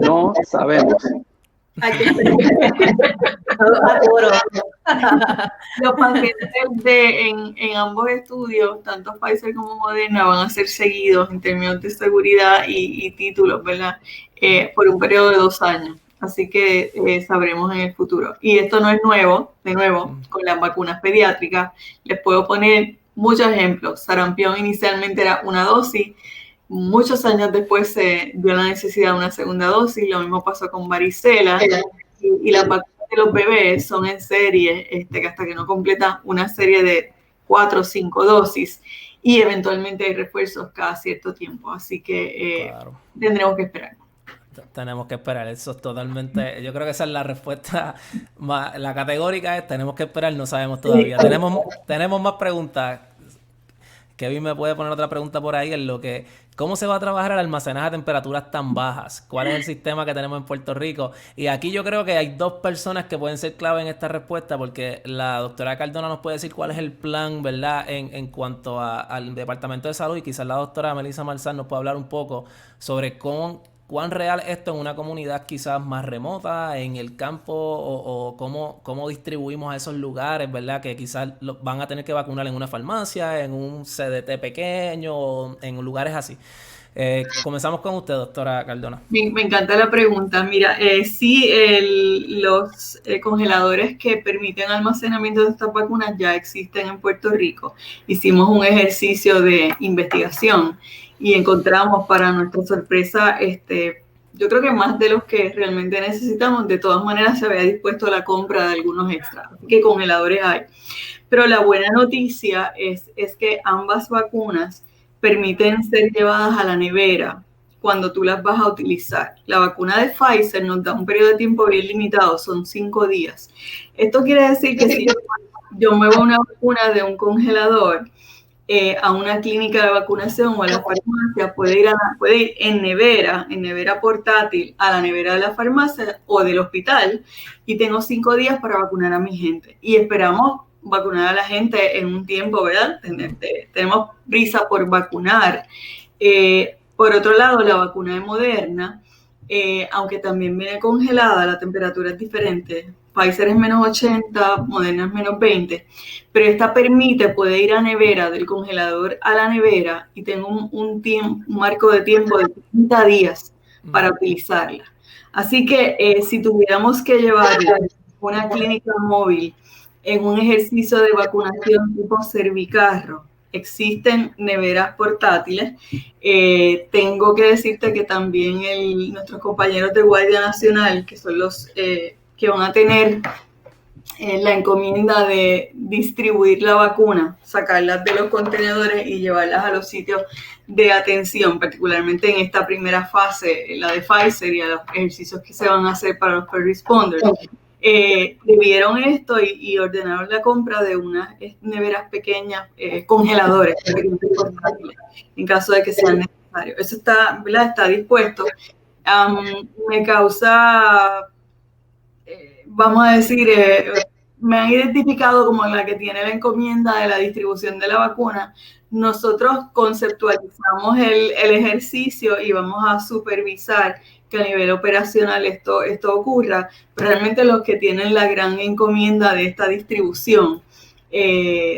No sabemos. Los pacientes en ambos estudios, tanto Pfizer como Moderna, van a ser seguidos en términos de seguridad y títulos, ¿verdad? Por un periodo de 2 años. Así que sabremos en el futuro. Y esto no es nuevo, de nuevo, con las vacunas pediátricas. Les puedo poner muchos ejemplos. Sarampión inicialmente era una dosis. Muchos años después se vio la necesidad de una segunda dosis. Lo mismo pasó con varicela. Y las vacunas de los bebés son en serie, que hasta que no completa una serie de 4 o 5 dosis. Y eventualmente hay refuerzos cada cierto tiempo. Así que tendremos que esperar. Tenemos que esperar, eso es totalmente, yo creo que esa es la respuesta la categórica es tenemos que esperar, no sabemos todavía. Tenemos más preguntas. Kevin me puede poner otra pregunta por ahí, ¿cómo se va a trabajar el almacenaje a temperaturas tan bajas? ¿Cuál es el sistema que tenemos en Puerto Rico? Y aquí yo creo que hay 2 personas que pueden ser clave en esta respuesta, porque la doctora Cardona nos puede decir cuál es el plan, ¿verdad? En cuanto al Departamento de Salud, y quizás la doctora Melissa Marzán nos puede hablar un poco sobre ¿cuán real es esto en una comunidad quizás más remota, en el campo, o cómo distribuimos a esos lugares, ¿verdad? Que quizás van a tener que vacunar en una farmacia, en un CDT pequeño, o en lugares así. Comenzamos con usted, doctora Cardona. Me encanta la pregunta. Mira, sí, los congeladores que permiten almacenamiento de estas vacunas ya existen en Puerto Rico. Hicimos un ejercicio de investigación y encontramos, para nuestra sorpresa, yo creo que más de los que realmente necesitamos. De todas maneras, se había dispuesto a la compra de algunos extras, así que congeladores hay. Pero la buena noticia es que ambas vacunas permiten ser llevadas a la nevera cuando tú las vas a utilizar. La vacuna de Pfizer nos da un periodo de tiempo bien limitado, son 5 días. Esto quiere decir que si yo muevo una vacuna de un congelador a una clínica de vacunación o a la farmacia, puede ir en nevera portátil, a la nevera de la farmacia o del hospital, y tengo 5 días para vacunar a mi gente. Y esperamos vacunar a la gente en un tiempo, ¿verdad? Tenemos prisa por vacunar. Por otro lado, la vacuna de Moderna, aunque también viene congelada, la temperatura es diferente. Pfizer es -80, Moderna es -20, pero esta puede ir a nevera, del congelador a la nevera, y tengo un marco de tiempo de 30 días para utilizarla. Así que si tuviéramos que llevar una clínica móvil en un ejercicio de vacunación tipo Servicarro, existen neveras portátiles. Tengo que decirte que también nuestros compañeros de Guardia Nacional, que son los que van a tener la encomienda de distribuir la vacuna, sacarlas de los contenedores y llevarlas a los sitios de atención, particularmente en esta primera fase, la de Pfizer, y a los ejercicios que se van a hacer para los first responders. Vieron esto y ordenaron la compra de unas neveras pequeñas, congeladores, en caso de que sea necesario. Eso está, ¿verdad? Está dispuesto. Me causa, vamos a decir, me han identificado como la que tiene la encomienda de la distribución de la vacuna. Nosotros conceptualizamos el ejercicio y vamos a supervisar que a nivel operacional esto ocurra. Pero realmente los que tienen la gran encomienda de esta distribución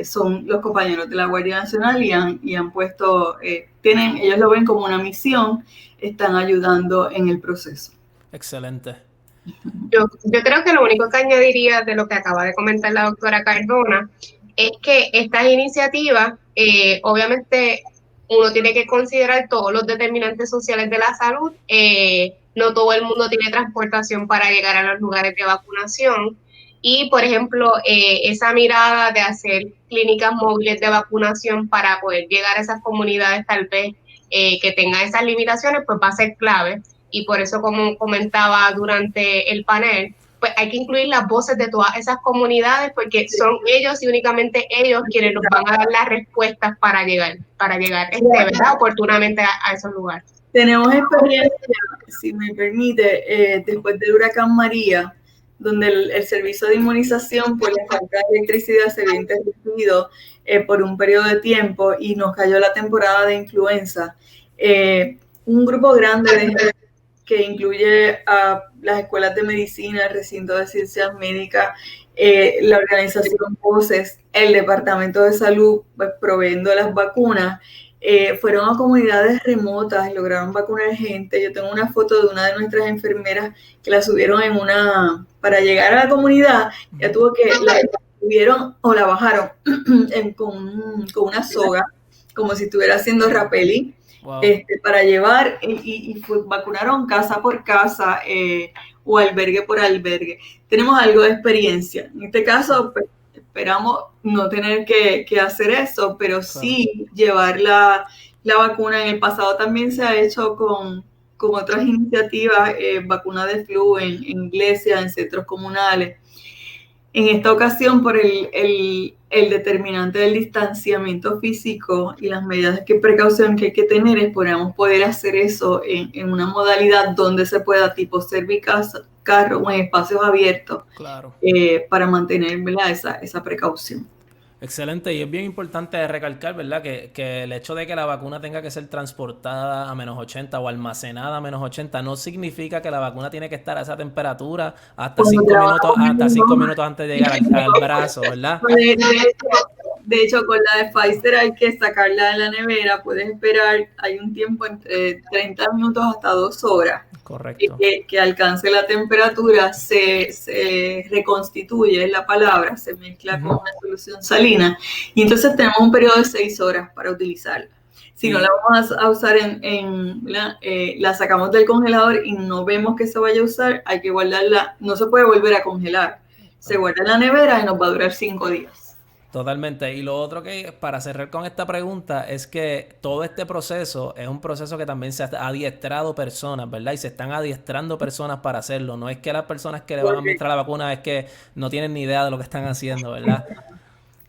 son los compañeros de la Guardia Nacional y han puesto, ellos lo ven como una misión, están ayudando en el proceso. Excelente. Yo creo que lo único que añadiría de lo que acaba de comentar la doctora Cardona es que estas iniciativas, obviamente, uno tiene que considerar todos los determinantes sociales de la salud. No todo el mundo tiene transportación para llegar a los lugares de vacunación. Y, por ejemplo, esa mirada de hacer clínicas móviles de vacunación para poder llegar a esas comunidades tal vez que tengan esas limitaciones, pues va a ser clave. Y por eso, como comentaba durante el panel, pues hay que incluir las voces de todas esas comunidades, porque son ellos y únicamente ellos quienes nos van a dar las respuestas para llegar ¿verdad? Oportunamente a esos lugares. Tenemos experiencia, si me permite, después del huracán María, donde el servicio de inmunización por la falta de electricidad se había interrumpido por un periodo de tiempo y nos cayó la temporada de influenza. Un grupo grande de gente que incluye a las escuelas de medicina, el recinto de ciencias médicas, la organización Voces, el Departamento de Salud, pues, proveyendo las vacunas, fueron a comunidades remotas y lograron vacunar gente. Yo tengo una foto de una de nuestras enfermeras que la subieron para llegar a la comunidad, ya tuvo que, la subieron o la bajaron con una soga, como si estuviera haciendo rappelling. Wow. Para llevar y vacunaron casa por casa o albergue por albergue. Tenemos algo de experiencia. En este caso, pues, esperamos no tener que hacer eso, pero sí llevar la vacuna. En el pasado también se ha hecho con otras iniciativas, vacuna de flu en iglesias, en centros comunales. En esta ocasión, por el determinante del distanciamiento físico y las medidas de precaución que hay que tener, esperamos poder hacer eso en una modalidad donde se pueda, tipo Servicarro o en espacios abiertos, claro, para mantener, ¿verdad?, esa precaución. Excelente, y es bien importante recalcar, ¿verdad? Que el hecho de que la vacuna tenga que ser transportada a -80 o almacenada a -80 no significa que la vacuna tiene que estar a esa temperatura hasta Cuando 5 trabajamos minutos antes de llegar al brazo, ¿verdad? de hecho, con la de Pfizer hay que sacarla de la nevera, puedes esperar, hay un tiempo entre 30 minutos hasta 2 horas. Correcto. Que alcance la temperatura, se reconstituye, es la palabra, se mezcla con una solución salina, y entonces tenemos un periodo de 6 horas para utilizarla. Si no la vamos a usar la sacamos del congelador y no vemos que se vaya a usar, hay que guardarla, no se puede volver a congelar, se guarda en la nevera y nos va a durar 5 días. Totalmente. Y lo otro que, para cerrar con esta pregunta, es que todo este proceso es un proceso que también se ha adiestrado personas, ¿verdad? Y se están adiestrando personas para hacerlo. No es que las personas que le van a administrar la vacuna es que no tienen ni idea de lo que están haciendo, ¿verdad?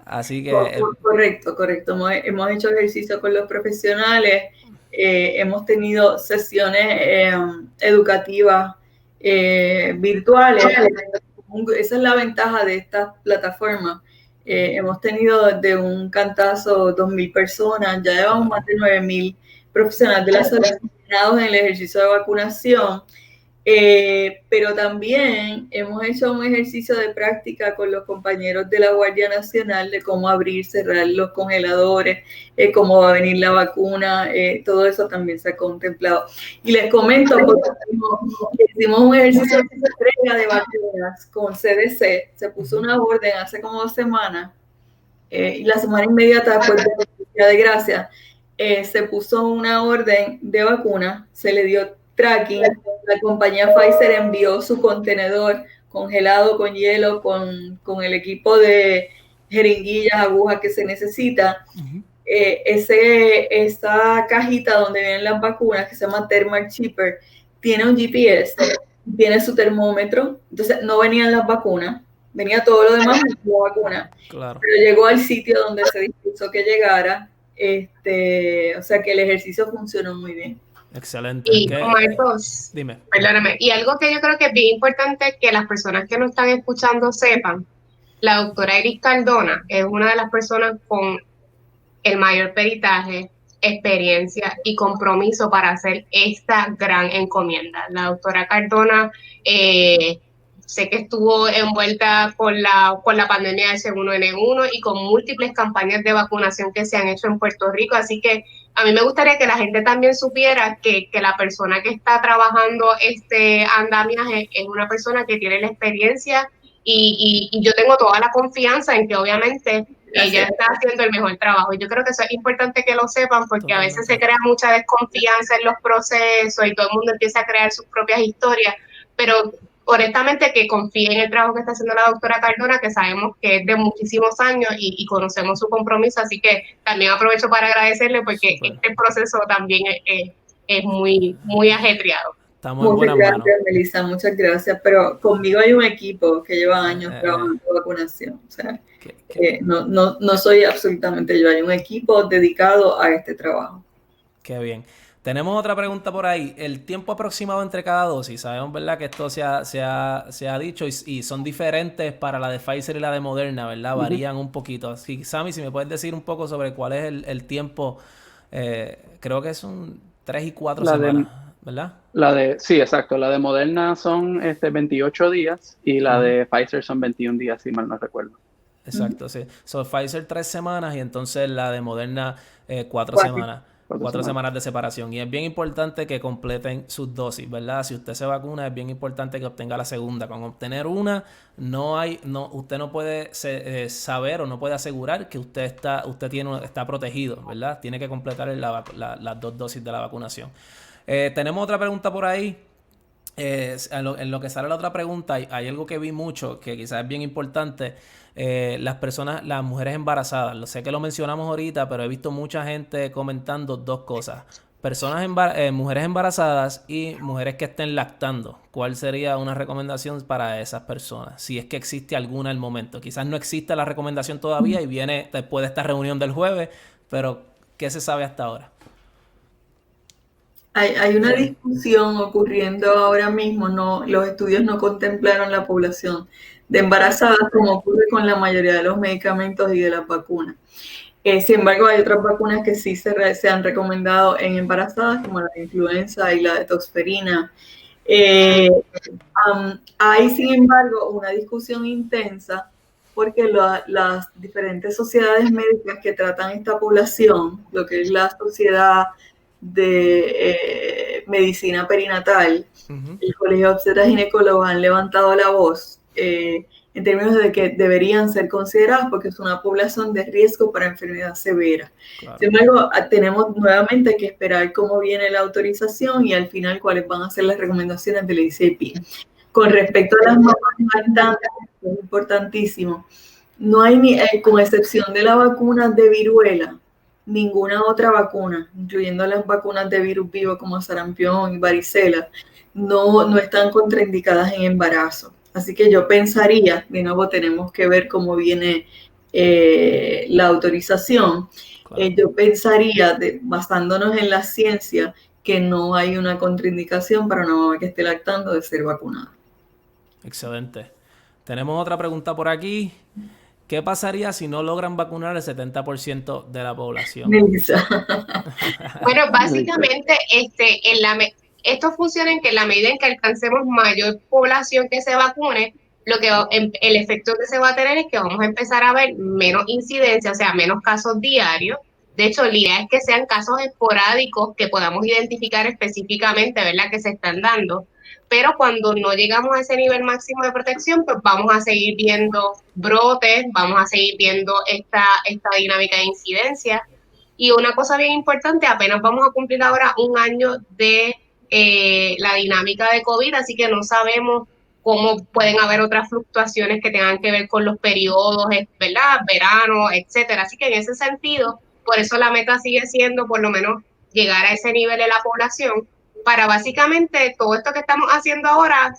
Así que... Correcto. Hemos hecho ejercicio con los profesionales, hemos tenido sesiones educativas virtuales. Esa es la ventaja de esta plataforma. Hemos tenido de un cantazo 2.000 personas, ya llevamos más de 9.000 profesionales de la salud entrenados en el ejercicio de vacunación, pero también hemos hecho un ejercicio de práctica con los compañeros de la Guardia Nacional de cómo abrir, cerrar los congeladores, cómo va a venir la vacuna, todo eso también se ha contemplado. Y les comento, porque hicimos un ejercicio de entrega de vacunas con CDC, se puso una orden hace como 2 semanas, y la semana inmediata después de Día de Gracia, se puso una orden de vacuna, se le dio tracking, la compañía Pfizer envió su contenedor congelado con hielo, con el equipo de jeringuillas, agujas que se necesita. Esa cajita donde vienen las vacunas, que se llama Thermal Chipper, tiene un GPS, tiene su termómetro, entonces no venían las vacunas, venía todo lo demás de la vacuna, claro. pero llegó al sitio donde se dispuso que llegara, o sea que el ejercicio funcionó muy bien. Excelente. Y Marcos, dime. Perdóname, y algo que yo creo que es bien importante que las personas que nos están escuchando sepan, la doctora Iris Cardona es una de las personas con el mayor peritaje, experiencia y compromiso para hacer esta gran encomienda. La doctora Cardona sé que estuvo envuelta con la pandemia del C1N1 y con múltiples campañas de vacunación que se han hecho en Puerto Rico, así que a mí me gustaría que la gente también supiera que la persona que está trabajando este andamiaje es una persona que tiene la experiencia y yo tengo toda la confianza en que obviamente ella está haciendo el mejor trabajo. Y yo creo que eso es importante que lo sepan porque a veces se crea mucha desconfianza en los procesos y todo el mundo empieza a crear sus propias historias, pero honestamente que confíe en el trabajo que está haciendo la doctora Cardona, que sabemos que es de muchísimos años y conocemos su compromiso, así que también aprovecho para agradecerle porque este proceso también es muy, muy ajetreado. Estamos en buenas manos. Muchas gracias, Melissa, muchas gracias, pero conmigo hay un equipo que lleva años trabajando en vacunación, o sea, no soy absolutamente yo, hay un equipo dedicado a este trabajo. Qué bien. Tenemos otra pregunta por ahí. El tiempo aproximado entre cada dosis. Sabemos, ¿verdad?, que esto se ha dicho y son diferentes para la de Pfizer y la de Moderna, ¿verdad? Varían un poquito. Así, Sammy, si me puedes decir un poco sobre cuál es el tiempo, creo que son 3 y 4 semanas, ¿verdad? Sí, exacto. La de Moderna son 28 días y la de Pfizer son 21 días, si mal no recuerdo. Exacto, sí. So, Pfizer 3 semanas y entonces la de Moderna 4 semanas. 4 semanas de separación. Y es bien importante que completen sus dosis, ¿verdad? Si usted se vacuna, es bien importante que obtenga la segunda. Con obtener una, usted no puede saber o no puede asegurar que usted está protegido, ¿verdad? Tiene que completar las 2 dosis de la vacunación. Tenemos otra pregunta por ahí. En lo que sale la otra pregunta, hay algo que vi mucho, que quizás es bien importante. Las mujeres embarazadas, lo sé que lo mencionamos ahorita, pero he visto mucha gente comentando 2 cosas: mujeres embarazadas y mujeres que estén lactando. ¿Cuál sería una recomendación para esas personas? Si es que existe alguna al momento. Quizás no existe la recomendación todavía y viene después de esta reunión del jueves, pero ¿qué se sabe hasta ahora? Hay una discusión ocurriendo ahora mismo, los estudios no contemplaron la población de embarazadas como ocurre con la mayoría de los medicamentos y de las vacunas. Sin embargo, hay otras vacunas que sí se han recomendado en embarazadas, como la de influenza y la de tosferina. Hay, sin embargo, una discusión intensa porque las diferentes sociedades médicas que tratan esta población, lo que es la Sociedad de Medicina Perinatal, el Colegio de Obstetras y Ginecólogos han levantado la voz en términos de que deberían ser consideradas porque es una población de riesgo para enfermedad severa. Claro. Sin embargo, tenemos nuevamente que esperar cómo viene la autorización y al final cuáles van a ser las recomendaciones del ACIP. Con respecto a las mamás lactantes, es importantísimo, no hay con excepción de la vacuna de viruela, ninguna otra vacuna, incluyendo las vacunas de virus vivo como sarampión y varicela, no están contraindicadas en embarazo. Así que yo pensaría, de nuevo tenemos que ver cómo viene la autorización. Claro. Yo pensaría, basándonos en la ciencia, que no hay una contraindicación para una mamá que esté lactando de ser vacunada. Excelente. Tenemos otra pregunta por aquí. ¿Qué pasaría si no logran vacunar el 70% de la población? Bueno, básicamente, esto funciona en que en la medida en que alcancemos mayor población que se vacune, el efecto que se va a tener es que vamos a empezar a ver menos incidencia, o sea, menos casos diarios. De hecho, la idea es que sean casos esporádicos que podamos identificar específicamente, ¿verdad?, que se están dando. Pero cuando no llegamos a ese nivel máximo de protección, pues vamos a seguir viendo brotes, vamos a seguir viendo esta dinámica de incidencia. Y una cosa bien importante, apenas vamos a cumplir ahora un año de la dinámica de COVID, así que no sabemos cómo pueden haber otras fluctuaciones que tengan que ver con los periodos, ¿verdad?, verano, etcétera. Así que en ese sentido, por eso la meta sigue siendo por lo menos llegar a ese nivel de la población, para básicamente todo esto que estamos haciendo ahora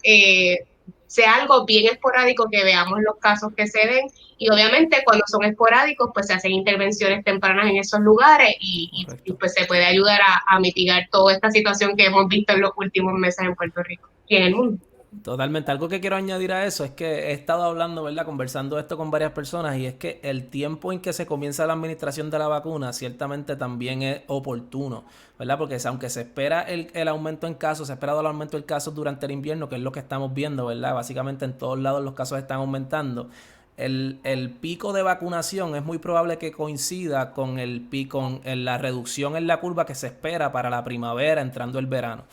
sea algo bien esporádico, que veamos los casos que se den, y obviamente cuando son esporádicos pues se hacen intervenciones tempranas en esos lugares y pues se puede ayudar a mitigar toda esta situación que hemos visto en los últimos meses en Puerto Rico y en el mundo. Totalmente. Algo que quiero añadir a eso es que he estado hablando, ¿verdad?, conversando esto con varias personas, y es que el tiempo en que se comienza la administración de la vacuna ciertamente también es oportuno, ¿verdad? Porque aunque se espera el aumento en casos, se ha esperado el aumento en casos durante el invierno, que es lo que estamos viendo, ¿verdad? Básicamente en todos lados los casos están aumentando. El pico de vacunación es muy probable que coincida con el pico, en la reducción en la curva que se espera para la primavera entrando el verano.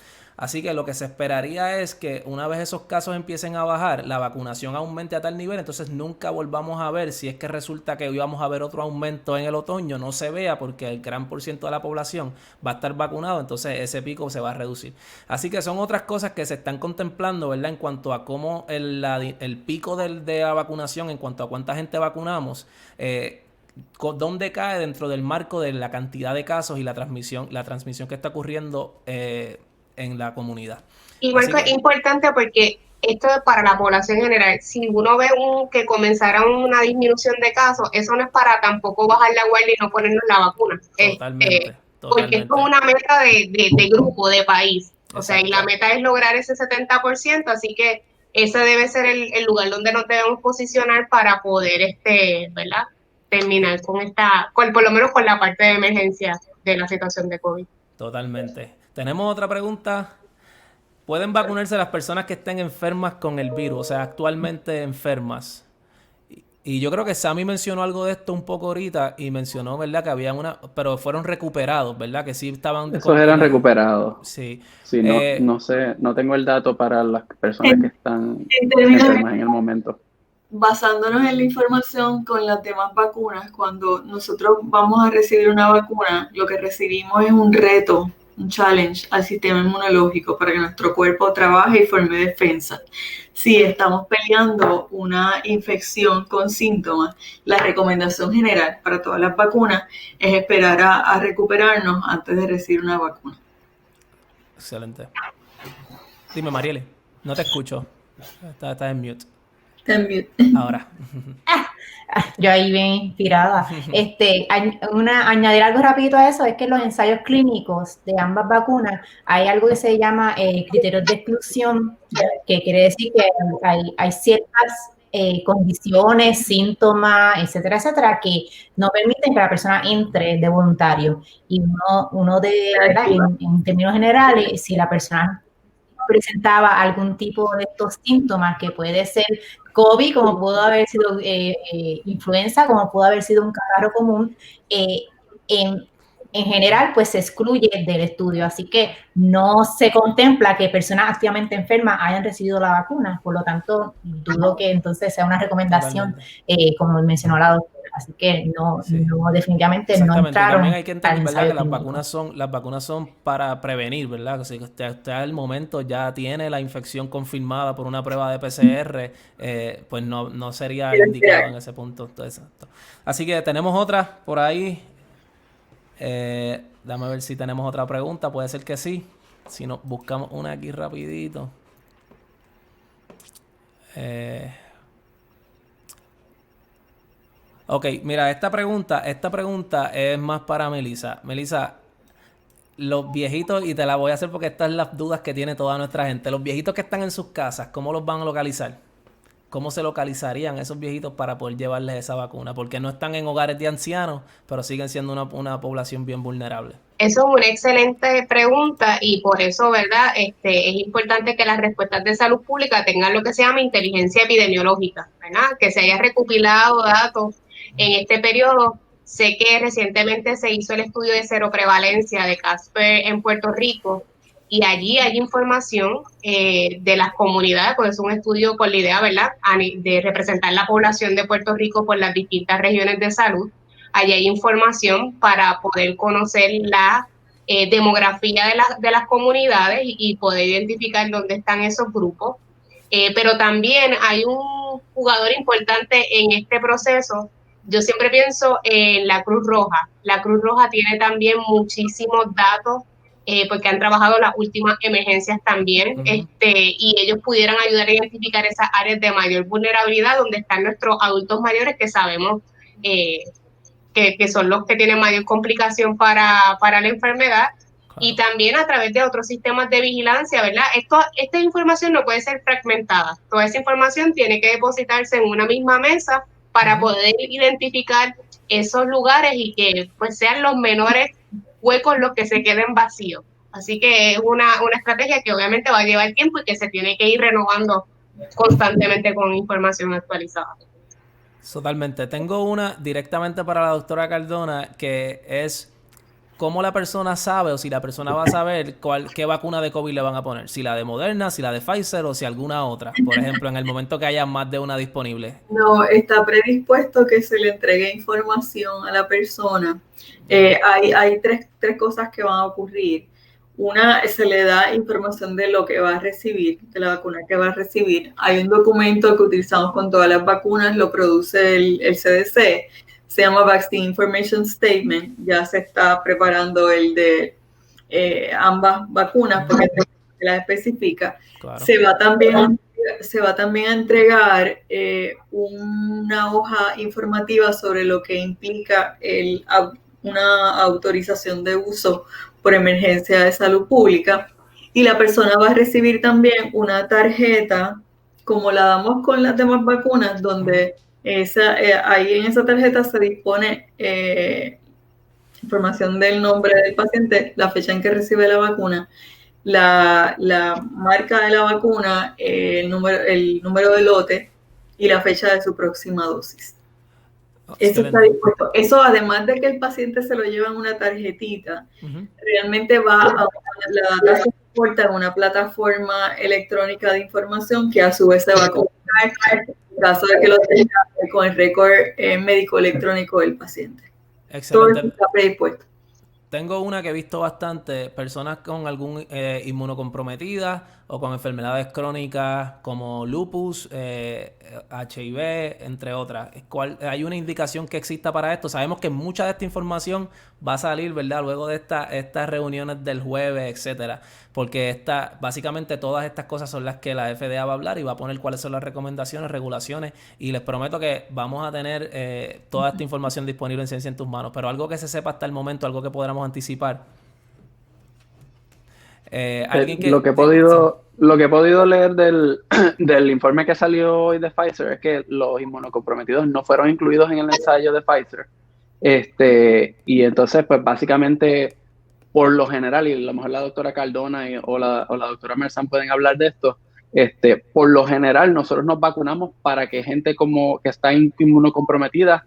Así que lo que se esperaría es que una vez esos casos empiecen a bajar, la vacunación aumente a tal nivel, entonces nunca volvamos a ver, si es que resulta que íbamos a ver otro aumento en el otoño, no se vea porque el gran por ciento de la población va a estar vacunado, entonces ese pico se va a reducir. Así que son otras cosas que se están contemplando, ¿verdad?, en cuanto a cómo el pico de la vacunación, en cuanto a cuánta gente vacunamos, dónde cae dentro del marco de la cantidad de casos y la transmisión que está ocurriendo en la comunidad. Igual que es importante porque esto es para la población general. Si uno ve que comenzara una disminución de casos, eso no es para tampoco bajar la guardia y no ponernos la vacuna. Totalmente. Porque es como una meta de grupo, de país. O sea, y la meta es lograr ese 70%, así que ese debe ser el lugar donde nos debemos posicionar para poder, ¿verdad?, terminar por lo menos con la parte de emergencia de la situación de COVID. Totalmente. Tenemos otra pregunta. ¿Pueden vacunarse las personas que estén enfermas con el virus? O sea, actualmente enfermas. Y yo creo que Sammy mencionó algo de esto un poco ahorita y mencionó, ¿verdad?, que había pero fueron recuperados, ¿verdad? Que sí estaban... Esos eran recuperados. Sí. Sí, no sé, no tengo el dato para las personas que están enfermas en el momento. Basándonos en la información con las demás vacunas, cuando nosotros vamos a recibir una vacuna, lo que recibimos es un reto, un challenge al sistema inmunológico para que nuestro cuerpo trabaje y forme defensa. Si estamos peleando una infección con síntomas, la recomendación general para todas las vacunas es esperar a recuperarnos antes de recibir una vacuna. Excelente. Dime, Marieli, no te escucho. Estás en mute. También. Ahora. Yo ahí bien inspirada. Añadir algo rapidito a eso es que en los ensayos clínicos de ambas vacunas hay algo que se llama criterios de exclusión, que quiere decir que hay ciertas condiciones, síntomas, etcétera, etcétera, que no permiten que la persona entre de voluntario. Y ¿verdad? En términos generales, si la persona presentaba algún tipo de estos síntomas, que puede ser COVID, como pudo haber sido influenza, como pudo haber sido un catarro común, en general, pues se excluye del estudio. Así que no se contempla que personas activamente enfermas hayan recibido la vacuna. Por lo tanto, dudo que entonces sea una recomendación, como mencionó la doctora. Así que no, definitivamente no entraron. También hay que entender, ¿verdad?, que las vacunas son para prevenir, ¿verdad? O sea, que usted al momento ya tiene la infección confirmada por una prueba de PCR, pues no sería indicado en ese punto. Exacto. Así que tenemos otra por ahí. Dame ver si tenemos otra pregunta. Puede ser que sí. Si no, buscamos una aquí rapidito. Ok, mira, esta pregunta es más para Melissa. Melissa, los viejitos, y te la voy a hacer porque estas son las dudas que tiene toda nuestra gente. Los viejitos que están en sus casas, ¿cómo los van a localizar? ¿Cómo se localizarían esos viejitos para poder llevarles esa vacuna? Porque no están en hogares de ancianos, pero siguen siendo una población bien vulnerable. Eso es una excelente pregunta y por eso, ¿verdad? Es importante que las respuestas de salud pública tengan lo que se llama inteligencia epidemiológica, ¿verdad? Que se haya recopilado datos en este periodo. Sé que recientemente se hizo el estudio de cero prevalencia de Casper en Puerto Rico y allí hay información de las comunidades, pues es un estudio con la idea, ¿verdad?, de representar la población de Puerto Rico por las distintas regiones de salud. Allí hay información para poder conocer la demografía de las comunidades y poder identificar dónde están esos grupos. Pero también hay un jugador importante en este proceso. Yo siempre pienso en la Cruz Roja. La Cruz Roja tiene también muchísimos datos porque han trabajado las últimas emergencias también, y ellos pudieran ayudar a identificar esas áreas de mayor vulnerabilidad donde están nuestros adultos mayores que sabemos que son los que tienen mayor complicación para la enfermedad, y también a través de otros sistemas de vigilancia, ¿verdad? Esta información no puede ser fragmentada. Toda esa información tiene que depositarse en una misma mesa para poder identificar esos lugares y que pues sean los menores huecos los que se queden vacíos. Así que es una estrategia que obviamente va a llevar tiempo y que se tiene que ir renovando constantemente con información actualizada. Totalmente. Tengo una directamente para la doctora Cardona, que es cómo la persona sabe, o si la persona va a saber qué vacuna de COVID le van a poner. Si la de Moderna, si la de Pfizer o si alguna otra. Por ejemplo, en el momento que haya más de una disponible. No, está predispuesto que se le entregue información a la persona. Hay tres cosas que van a ocurrir. Una, se le da información de lo que va a recibir, de la vacuna que va a recibir. Hay un documento que utilizamos con todas las vacunas, lo produce el CDC, se llama Vaccine Information Statement. Ya se está preparando el de ambas vacunas porque se las especifica. Claro. Se va también a entregar una hoja informativa sobre lo que implica una autorización de uso por emergencia de salud pública, y la persona va a recibir también una tarjeta como la damos con las demás vacunas, donde ahí en esa tarjeta se dispone información del nombre del paciente, la fecha en que recibe la vacuna, la marca de la vacuna, el número de lote y la fecha de su próxima dosis. Eso está dispuesto. Eso, además de que el paciente se lo lleva en una tarjetita, realmente la data se exporta en una plataforma electrónica de información que a su vez se va a comunicar en caso de que lo tenga con el récord médico electrónico del paciente. Excelente. Todo está predispuesto. tengo una que he visto bastante, personas con algún inmunocomprometida o con enfermedades crónicas como lupus, HIV, entre otras. ¿Hay una indicación que exista para esto? Sabemos que mucha de esta información va a salir, ¿verdad? Luego de estas reuniones del jueves, etcétera. Porque básicamente todas estas cosas son las que la FDA va a hablar y va a poner cuáles son las recomendaciones, regulaciones, y les prometo que vamos a tener toda esta información disponible en Ciencia en tus manos. Pero algo que se sepa hasta el momento, algo que podamos anticipar. Lo que he podido leer del informe que salió hoy de Pfizer es que los inmunocomprometidos no fueron incluidos en el ensayo de Pfizer. Y entonces, pues básicamente, por lo general, y a lo mejor la doctora Cardona o la doctora Merzán pueden hablar de esto, por lo general nosotros nos vacunamos para que gente como que está inmunocomprometida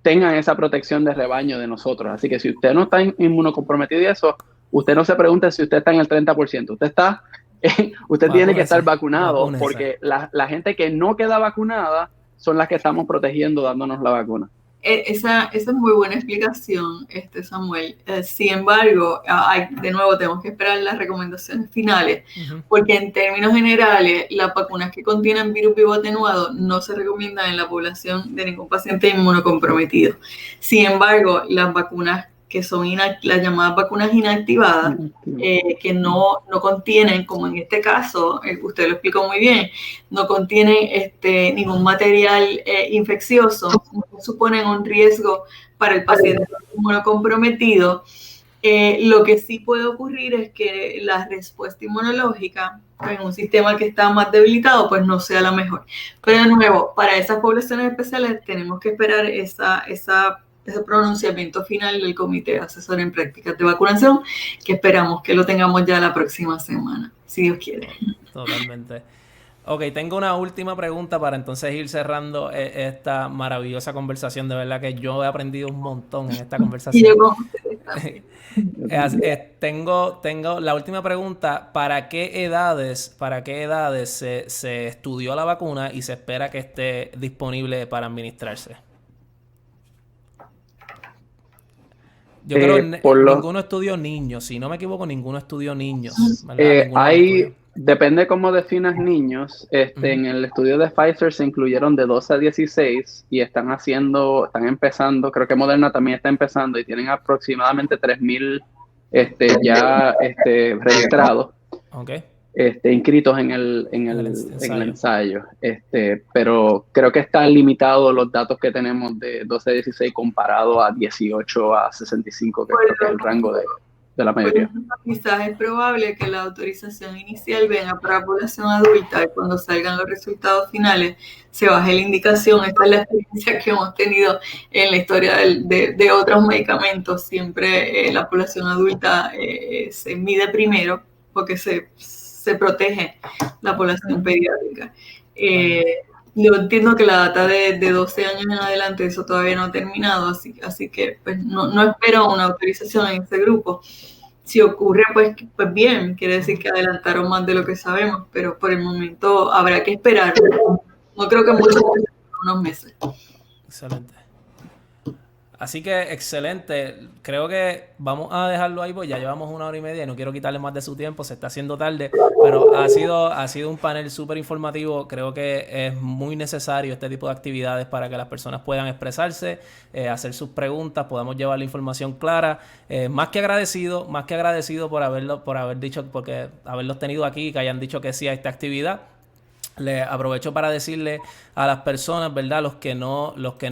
tengan esa protección de rebaño de nosotros. Así que si usted no está inmunocomprometido y eso, usted no se pregunte si usted está en el 30%. Usted tiene que estar vacunado porque la gente que no queda vacunada son las que estamos protegiendo dándonos la vacuna. Esa es muy buena explicación, Samuel. Sin embargo, de nuevo tenemos que esperar las recomendaciones finales, porque en términos generales, las vacunas que contienen virus vivo atenuado no se recomiendan en la población de ningún paciente inmunocomprometido. Sin embargo, las vacunas que son las llamadas vacunas inactivadas, que no contienen, como en este caso, usted lo explicó muy bien, no contienen ningún material infeccioso, no suponen un riesgo para el paciente inmunocomprometido. Lo que sí puede ocurrir es que la respuesta inmunológica en un sistema que está más debilitado, pues no sea la mejor. Pero de nuevo, para esas poblaciones especiales tenemos que esperar ese pronunciamiento final del Comité Asesor en Prácticas de Vacunación, que esperamos que lo tengamos ya la próxima semana, si Dios quiere. Totalmente. Ok, tengo una última pregunta para entonces ir cerrando esta maravillosa conversación. De verdad que yo he aprendido un montón en esta conversación. Y yo con ustedes tengo la última pregunta. ¿Para qué edades se estudió la vacuna y se espera que esté disponible para administrarse? Yo creo que ninguno estudió niños, si no me equivoco, ninguno estudió niños. Depende cómo definas niños. En el estudio de Pfizer se incluyeron de 12 a 16 y están empezando, creo que Moderna también está empezando y tienen aproximadamente 3,000 ya registrados. Okay. Inscritos en el ensayo. Pero creo que está limitado los datos que tenemos de 12 a 16 comparado a 18 a 65, que creo que es el rango de la mayoría. Quizás es probable que la autorización inicial venga para población adulta y cuando salgan los resultados finales se baje la indicación. Esta es la experiencia que hemos tenido en la historia de otros medicamentos. Siempre la población adulta se mide primero porque se protege la población pediátrica. Yo entiendo que la data de 12 años en adelante, eso todavía no ha terminado, así que pues, no espero una autorización en ese grupo. Si ocurre, pues bien, quiere decir que adelantaron más de lo que sabemos, pero por el momento habrá que esperar. No creo que mucho, unos meses. Excelente. Así que excelente. Creo que vamos a dejarlo ahí, pues ya llevamos 1 hora y media y no quiero quitarle más de su tiempo, se está haciendo tarde, pero ha sido un panel súper informativo. Creo que es muy necesario este tipo de actividades para que las personas puedan expresarse, hacer sus preguntas, podamos llevar la información clara. Más que agradecido por haberlos tenido aquí y que hayan dicho que sí a esta actividad. Le aprovecho para decirle a las personas, ¿verdad? Los que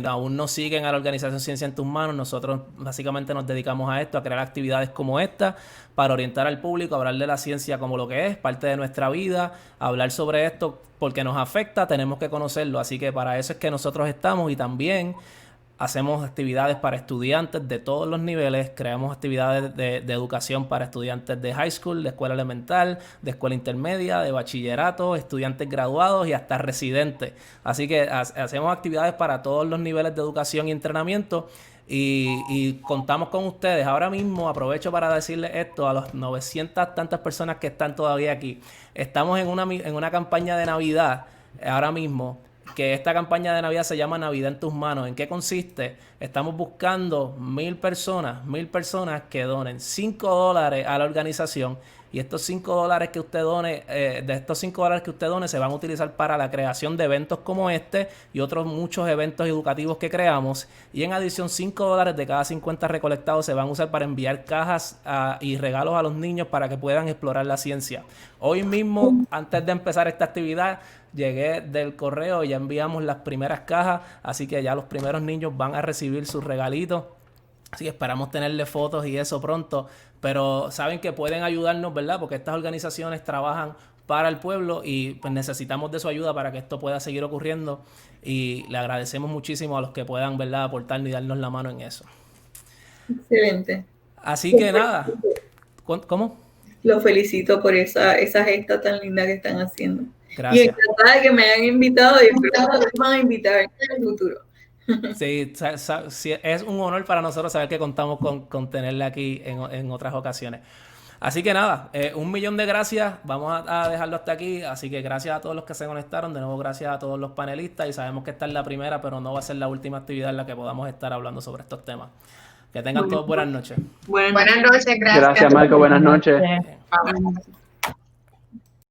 aún no siguen a la organización Ciencia en tus manos, nosotros básicamente nos dedicamos a esto, a crear actividades como esta, para orientar al público, hablar de la ciencia como lo que es, parte de nuestra vida, hablar sobre esto porque nos afecta, tenemos que conocerlo, así que para eso es que nosotros estamos y también hacemos actividades para estudiantes de todos los niveles, creamos actividades de educación para estudiantes de high school, de escuela elemental, de escuela intermedia, de bachillerato, estudiantes graduados y hasta residentes. Así que hacemos actividades para todos los niveles de educación y entrenamiento y contamos con ustedes. Ahora mismo aprovecho para decirles esto a las 900 tantas personas que están todavía aquí. Estamos en una campaña de Navidad ahora mismo. que esta campaña de Navidad se llama Navidad en tus manos. ¿En qué consiste? Estamos buscando 1,000 personas que donen $5 a la organización, y estos $5 que usted done, de estos $5 que usted done, se van a utilizar para la creación de eventos como este y otros muchos eventos educativos que creamos. Y en adición, $5 de cada 50 recolectados se van a usar para enviar cajas y regalos a los niños para que puedan explorar la ciencia. Hoy mismo, antes de empezar esta actividad, llegué del correo y ya enviamos las primeras cajas, así que ya los primeros niños van a recibir sus regalitos. Así que esperamos tenerle fotos y eso pronto, pero saben que pueden ayudarnos, ¿verdad? Porque estas organizaciones trabajan para el pueblo y pues necesitamos de su ayuda para que esto pueda seguir ocurriendo, y le agradecemos muchísimo a los que puedan, ¿verdad?, aportarnos y darnos la mano en eso. Excelente. Así que nada, ¿cómo? Los felicito por esa gesta tan linda que están haciendo. Gracias. Y encantada de que me hayan invitado y espero que me van a invitar en el futuro. Sí, es un honor para nosotros saber que contamos con tenerle aquí en otras ocasiones. Así que nada, 1,000,000 de gracias. Vamos a dejarlo hasta aquí. Así que gracias a todos los que se conectaron. De nuevo, gracias a todos los panelistas. Y sabemos que esta es la primera, pero no va a ser la última actividad en la que podamos estar hablando sobre estos temas. Que tengan todos buenas noches. Buenas noches, gracias. Gracias, Marco. Buenas noches. Bien. Bye.